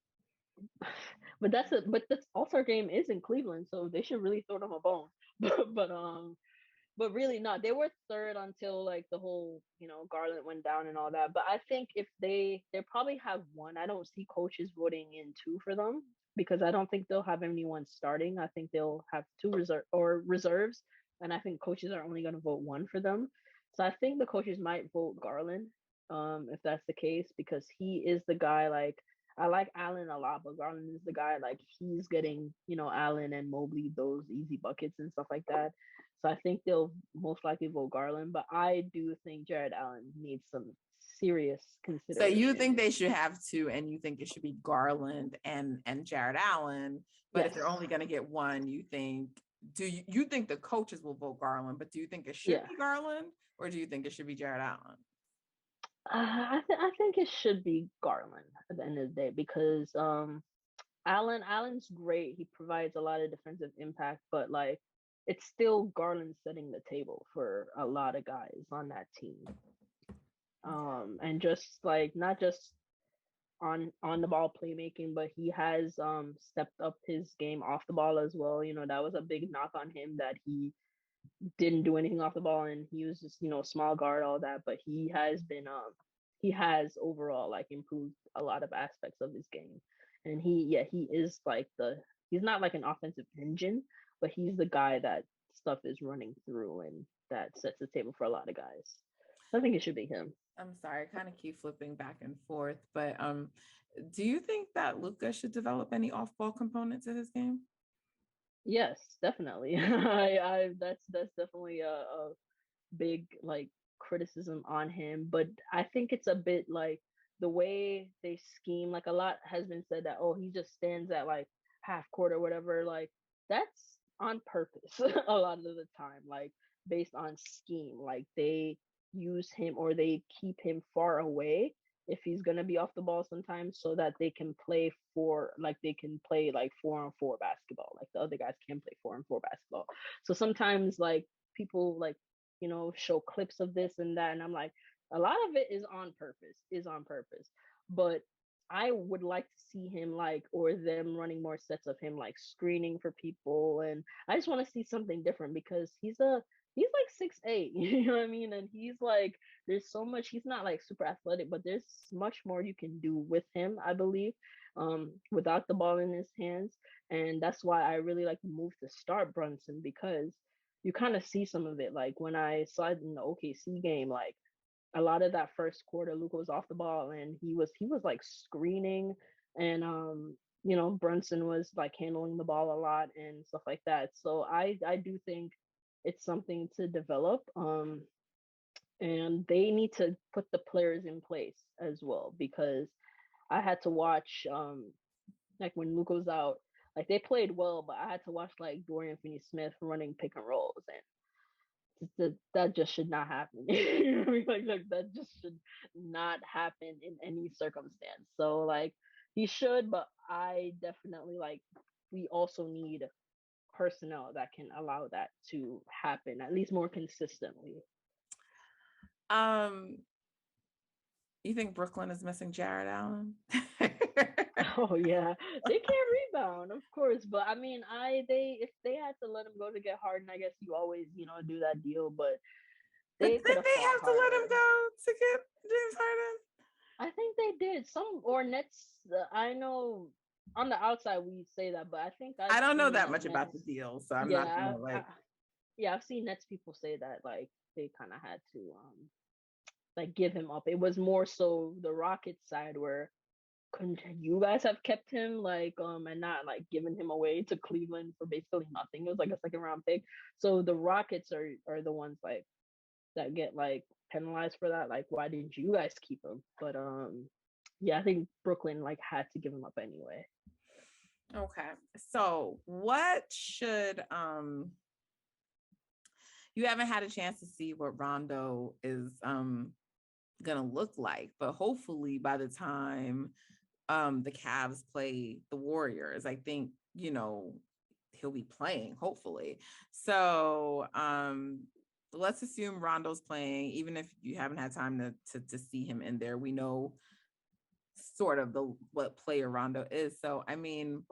But the All-Star game is in Cleveland, so they should really throw them a bone. But really not. They were 3rd until like the whole, Garland went down and all that. But I think if they probably have one. I don't see coaches voting in 2 for them because I don't think they'll have anyone starting. I think they'll have 2 reserves, and I think coaches are only going to vote 1 for them. So I think the coaches might vote Garland, if that's the case, because he is the guy. Like I like Allen a lot, but Garland is the guy. Like he's getting, Allen and Mobley those easy buckets and stuff like that. So I think they'll most likely vote Garland, but I do think Jared Allen needs some serious consideration. So you think they should have 2, and you think it should be Garland and Jared Allen, but if they're only going to get 1, you think you think the coaches will vote Garland, but do you think it should be Garland, or do you think it should be Jared Allen? I think it should be Garland at the end of the day because Allen's great. He provides a lot of defensive impact, but like it's still Garland setting the table for a lot of guys on that team. And just like not just on the ball playmaking, but he has stepped up his game off the ball as well. That was a big knock on him that he didn't do anything off the ball and he was just, small guard, all that, but he has overall like improved a lot of aspects of his game. And he is like he's not like an offensive engine, but he's the guy that stuff is running through and that sets the table for a lot of guys. So I think it should be him. I'm sorry, I kind of keep flipping back and forth, but do you think that Luca should develop any off-ball component to his game? Yes, definitely. That's definitely a big like criticism on him, but I think it's a bit like the way they scheme. Like a lot has been said that he just stands at like half court or whatever. Like that's on purpose a lot of the time, like based on scheme. Like they use him or they keep him far away if he's gonna be off the ball sometimes, so that they can play like 4-on-4 basketball. Like the other guys can play 4-on-4 basketball. So sometimes like people like, show clips of this and that, and I'm like, a lot of it is on purpose. But I would like to see him like, or them running more sets of him like screening for people, and I just want to see something different because he's like 6'8", you know what I mean? And he's like, there's so much. He's not like super athletic, but there's much more you can do with him, I believe, without the ball in his hands. And that's why I really like the move to start Brunson, because you kind of see some of it. Like when I saw it in the OKC game, like a lot of that first quarter, Luca was off the ball and he was like screening, and Brunson was like handling the ball a lot and stuff like that. So I do think it's something to develop. And they need to put the players in place as well, because I had to watch like when Luca was out, like they played well, but I had to watch like Dorian Finney-Smith running pick and rolls, and that just should not happen. You know what I mean? Like that just should not happen in any circumstance. So like he should, but I definitely like, we also need personnel that can allow that to happen at least more consistently. You think Brooklyn is missing Jared Allen? Oh yeah, they can't rebound, of course. But I mean, if they had to let him go to get Harden, I guess you always do that deal. But But they did could have they fought have to let him harder. go to get James Harden? I think they did. Some or Nets. I know on the outside we say that, but I think I I've don't know seen that much Nets. about the deal, so I'm not Yeah, gonna like. yeah, I've seen Nets people say that like they kind of had to like give him up. It was more so the Rockets side where, couldn't you guys have kept him like and not like given him away to Cleveland for basically nothing? It was like a second round pick. So the Rockets are the ones like that get like penalized for that. Like, why didn't you guys keep him? But yeah, I think Brooklyn like had to give him up anyway. Okay, so what should you haven't had a chance to see what Rondo is gonna look like, but hopefully by the time the Cavs play the Warriors, I think he'll be playing, hopefully. So let's assume Rondo's playing, even if you haven't had time to see him in there. We know sort of what player Rondo is. So I mean,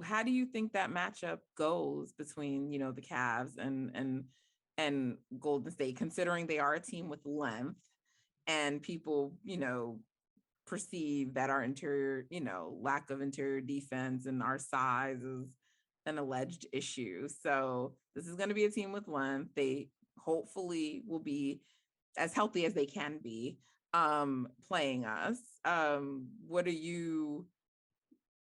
how do you think that matchup goes between the Cavs and Golden State, considering they are a team with length and people perceive that our interior, lack of interior defense and our size is an alleged issue. So this is going to be a team with length. They hopefully will be as healthy as they can be playing us. What are you,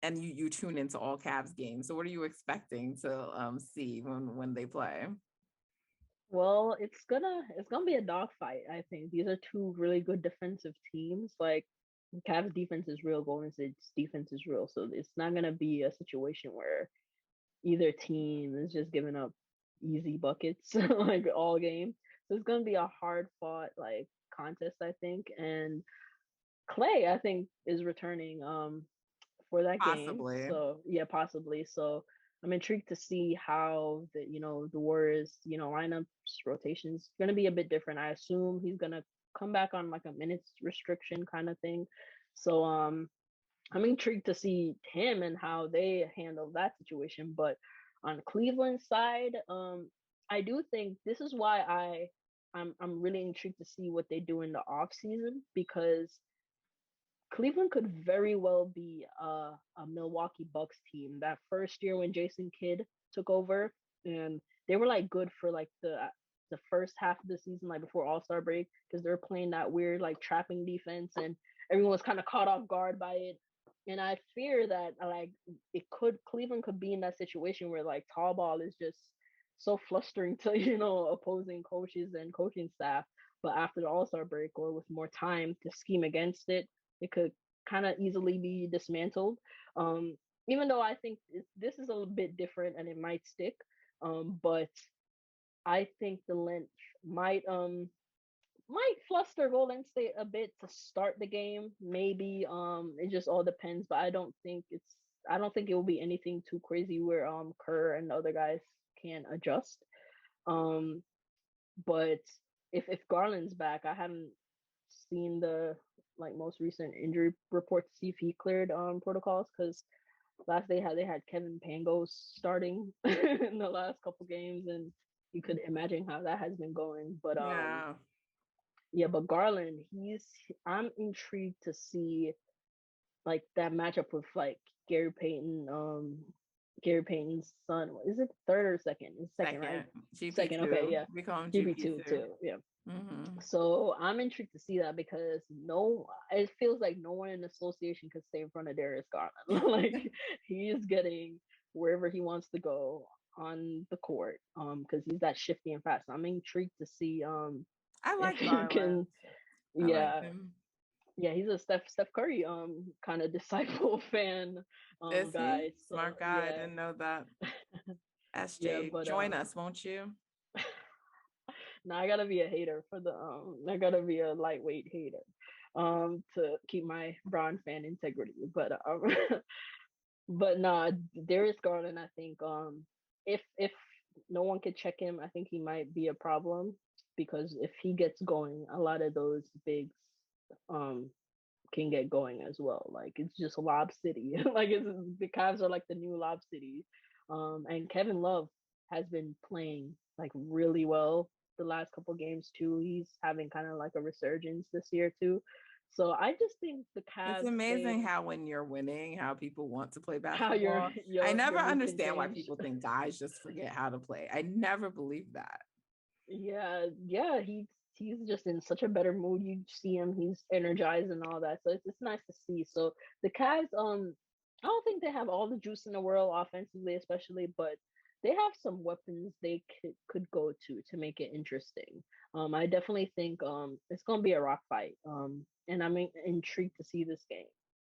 and you tune into all Cavs games, so what are you expecting to see when they play? Well, it's gonna be a dogfight. I think these are two really good defensive teams. Like Cavs defense is real, Golden State's defense is real. So it's not gonna be a situation where either team is just giving up easy buckets like all game. So it's gonna be a hard fought like contest, I think. And Klay, I think, is returning for that game. Possibly. So yeah, possibly. So I'm intrigued to see how the Warriors lineup rotations going to be a bit different. I assume he's going to come back on like a minutes restriction kind of thing. So I'm intrigued to see him and how they handle that situation. But on Cleveland side, I do think this is why I'm really intrigued to see what they do in the off season, because Cleveland could very well be a Milwaukee Bucks team. That first year when Jason Kidd took over, and they were like good for like the first half of the season, like before All-Star break, because they were playing that weird like trapping defense, and everyone was kind of caught off guard by it. And I fear that like Cleveland could be in that situation where like tall ball is just so flustering to opposing coaches and coaching staff. But after the All-Star break, or with more time to scheme against it, it could kind of easily be dismantled. Even though I think this is a little bit different and it might stick, but I think the length might might fluster Golden State a bit to start the game. Maybe it just all depends, but I don't think it will be anything too crazy where Kerr and the other guys can adjust. Um but if Garland's back, I haven't seen the like most recent injury report to see if he cleared protocols, because last they had Kevin Pangos starting in the last couple games, and you could imagine how that has been going. But Yeah. yeah, but Garland, I'm intrigued to see like that matchup with like Gary Payton, Gary Payton's son. Is it third or second? It's second, right? GP2. Second, okay, yeah. We call him GP2 GP2. too, yeah. Mm-hmm. So I'm intrigued to see that, because it feels like no one in the association could stay in front of Darius Garland. Like, he is getting wherever he wants to go on the court, because he's that shifty and fast. I'm intrigued to see I if like he Garland. can, I yeah, like him. yeah, he's a Steph Curry kind of disciple fan Is guy. he? So Smart guy. yeah. I didn't know that. SJ, Yeah, but join us, won't you? no, I gotta be a hater for the I gotta be a lightweight hater to keep my Brown fan integrity. But but nah, Darius Garland, I think if no one could check him, I think he might be a problem, because if he gets going, a lot of those bigs um can get going as well. Like, it's just Lob City. Like, the Cavs are like the new Lob City. And Kevin Love has been playing like really well the last couple games too. He's having kind of like a resurgence this year too. So I just think the Cavs. It's amazing how when you're winning, how people want to play how you're basketball. I never your mood can understand why change. people think guys just forget how to play. I never believe that. Yeah, he's just in such a better mood. You see him, he's energized and all that. So it's nice to see. So the Cavs, I don't think they have all the juice in the world offensively, especially, but they have some weapons they could go to make it interesting. I definitely think it's gonna be a rock fight. And I'm intrigued to see this game.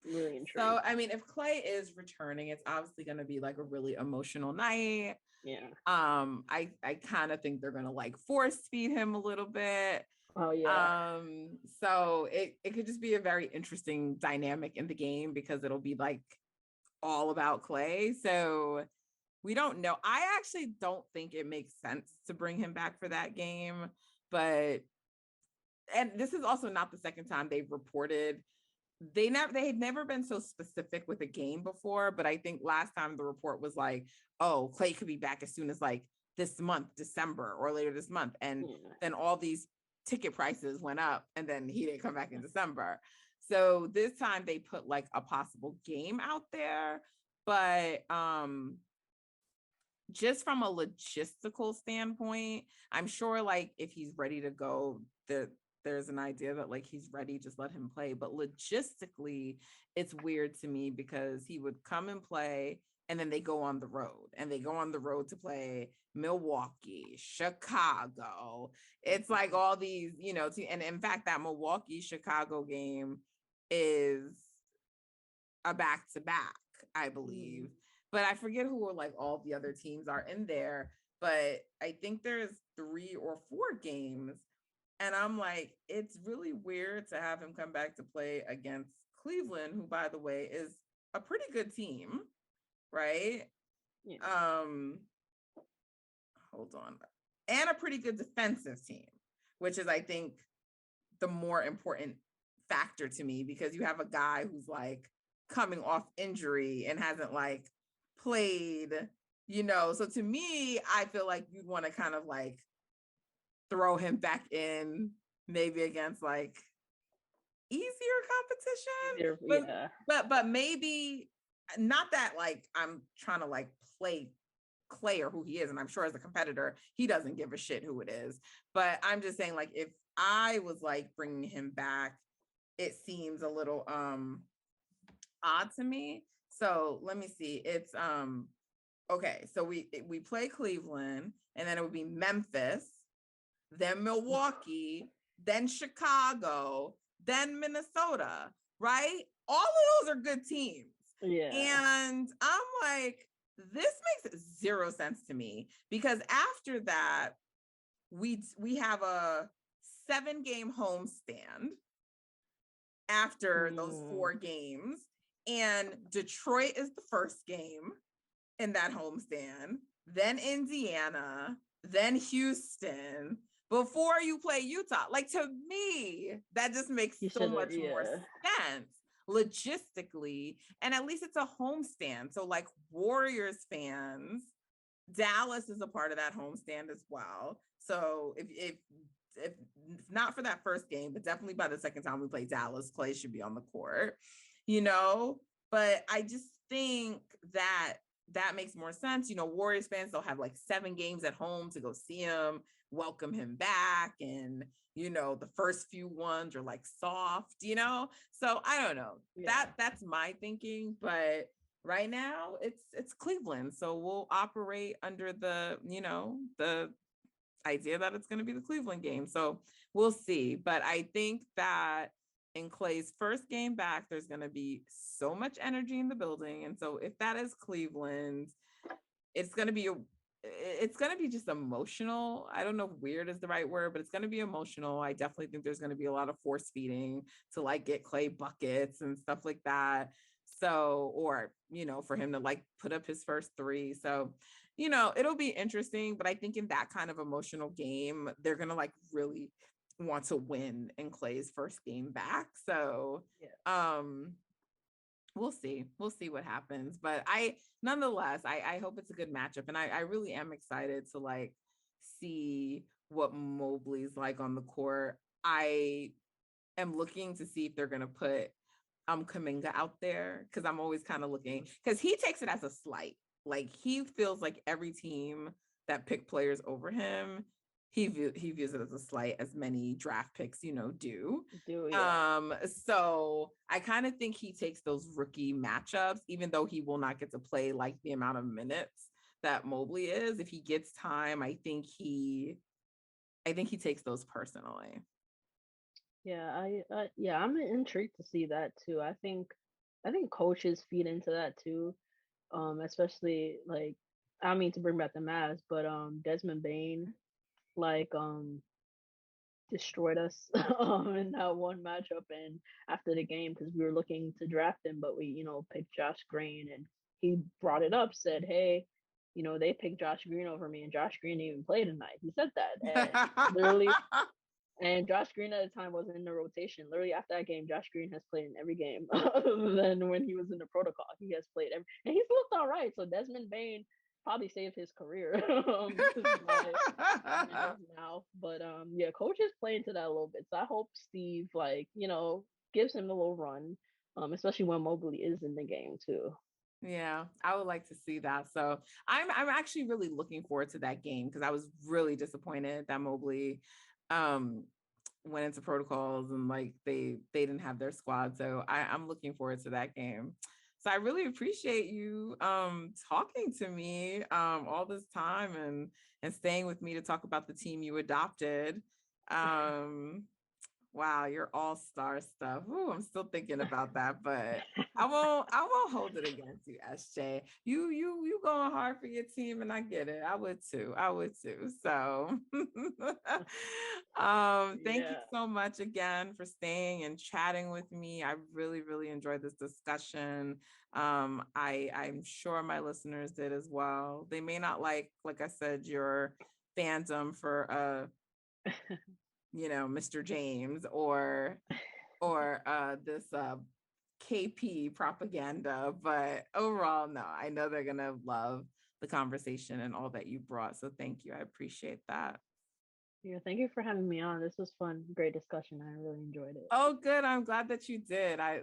Really intrigued. So, I mean, if Klay is returning, it's obviously going to be like a really emotional night. Yeah. I kind of think they're going to like force feed him a little bit. Oh yeah. So it could just be a very interesting dynamic in the game, because it'll be like all about Klay. So we don't know. I actually don't think it makes sense to bring him back for that game, and this is also not the second time they've reported. They had never been so specific with a game before, but I think last time the report was like, oh, Klay could be back as soon as like this month, December, or later this month. And then all these ticket prices went up, and then he didn't come back in December. So this time they put like a possible game out there, but just from a logistical standpoint, I'm sure like if he's ready to go, there's an idea that like he's ready, just let him play. But logistically, it's weird to me, because he would come and play, and then they go on the road to play Milwaukee, Chicago. It's like all these, and in fact, that Milwaukee Chicago game is a back-to-back, I believe. But I forget who like all the other teams are in there. But I think there's 3 or 4 games. And I'm like, it's really weird to have him come back to play against Cleveland, who, by the way, is a pretty good team, right? Yeah. Hold on. And a pretty good defensive team, which is, I think, the more important factor to me, because you have a guy who's like coming off injury and hasn't like played, So to me, I feel like you'd want to kind of like throw him back in, maybe against like easier competition. But maybe not that like I'm trying to like play Klay or who he is, and I'm sure as a competitor he doesn't give a shit who it is. But I'm just saying, like, if I was like bringing him back, it seems a little odd to me. So let me see. It's okay. So we play Cleveland, and then it would be Memphis, then Milwaukee, then Chicago, then Minnesota, right? All of those are good teams. Yeah. And I'm like, this makes 0 sense to me, because after that, we have a 7-game homestand after those 4 games. And Detroit is the first game in that homestand, then Indiana, then Houston, before you play Utah. Like, to me, that just makes so much more sense logistically. And at least it's a homestand. So, like, Warriors fans, Dallas is a part of that homestand as well. So if not for that first game, but definitely by the second time we play Dallas, Klay should be on the court, but I just think that makes more sense. Warriors fans, they'll have like 7 games at home to go see him, welcome him back. And, the first few ones are like soft, so I don't know. That's my thinking, but right now it's Cleveland. So we'll operate under the idea that it's going to be the Cleveland game. So we'll see. But I think that in Klay's first game back, there's going to be so much energy in the building. And so if that is Cleveland, it's going to be just emotional. I don't know if weird is the right word, but it's going to be emotional. I definitely think there's going to be a lot of force feeding to like get Klay buckets and stuff like that. So, or, for him to like put up his first 3. So, it'll be interesting, but I think in that kind of emotional game, they're going to like really want to win in Klay's first game back. So, we'll see what happens, but nonetheless, I hope it's a good matchup. And I really am excited to like see what Mobley's like on the court. I am looking to see if they're going to put Kuminga out there, because I'm always kind of looking, because he takes it as a slight. Like, he feels like every team that pick players over him, he views it as a slight, as many draft picks, do. So I kind of think he takes those rookie matchups, even though he will not get to play like the amount of minutes that Mobley is. If he gets time, I think he takes those personally. I'm intrigued to see that too. I think coaches feed into that too. Especially like, I don't mean to bring back the Mavs, but Desmond Bain like destroyed us in that one matchup, and after the game, because we were looking to draft him, but we picked Josh Green, and he brought it up, said, hey, they picked Josh Green over me, and Josh Green didn't even play tonight. He said that, and literally. And Josh Green at the time wasn't in the rotation. Literally after that game, Josh Green has played in every game other than when he was in the protocol. He has played every, and he's looked all right. So Desmond Bain probably saved his career now. But coaches play into that a little bit. So I hope Steve gives him a little run, especially when Mobley is in the game too. Yeah, I would like to see that. So I'm actually really looking forward to that game, because I was really disappointed that Mobley went into protocols and like they didn't have their squad. So I'm looking forward to that game. So I really appreciate you talking to me all this time and staying with me to talk about the team you adopted. Wow, your all-star stuff. Ooh, I'm still thinking about that, but I won't hold it against you, SJ. You going hard for your team, and I get it. I would too. So thank you so much again for staying and chatting with me. I really, really enjoyed this discussion. I'm sure my listeners did as well. They may not like I said, your fandom for Mr. James or this KP propaganda, but overall, no, I know they're gonna love the conversation and all that you brought. So thank you. I appreciate that. Yeah, thank you for having me on. This was fun. Great discussion. I really enjoyed it. Oh, good. I'm glad that you did. I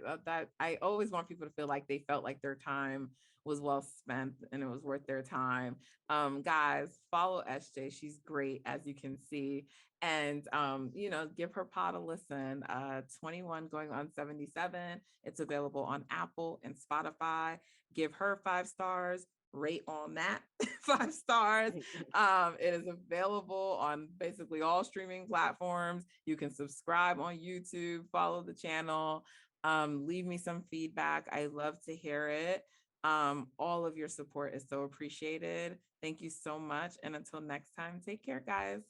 always want people to feel like they felt like their time was well spent and it was worth their time. Guys, follow SJ. She's great, as you can see. And give her pod a listen. 21 going on 77. It's available on Apple and Spotify. Give her 5 stars. Rate on that 5 stars. It is available on basically all streaming platforms. You can subscribe on YouTube, follow the channel, leave me some feedback. I love to hear it. All of your support is so appreciated. Thank you so much. And until next time, take care, guys.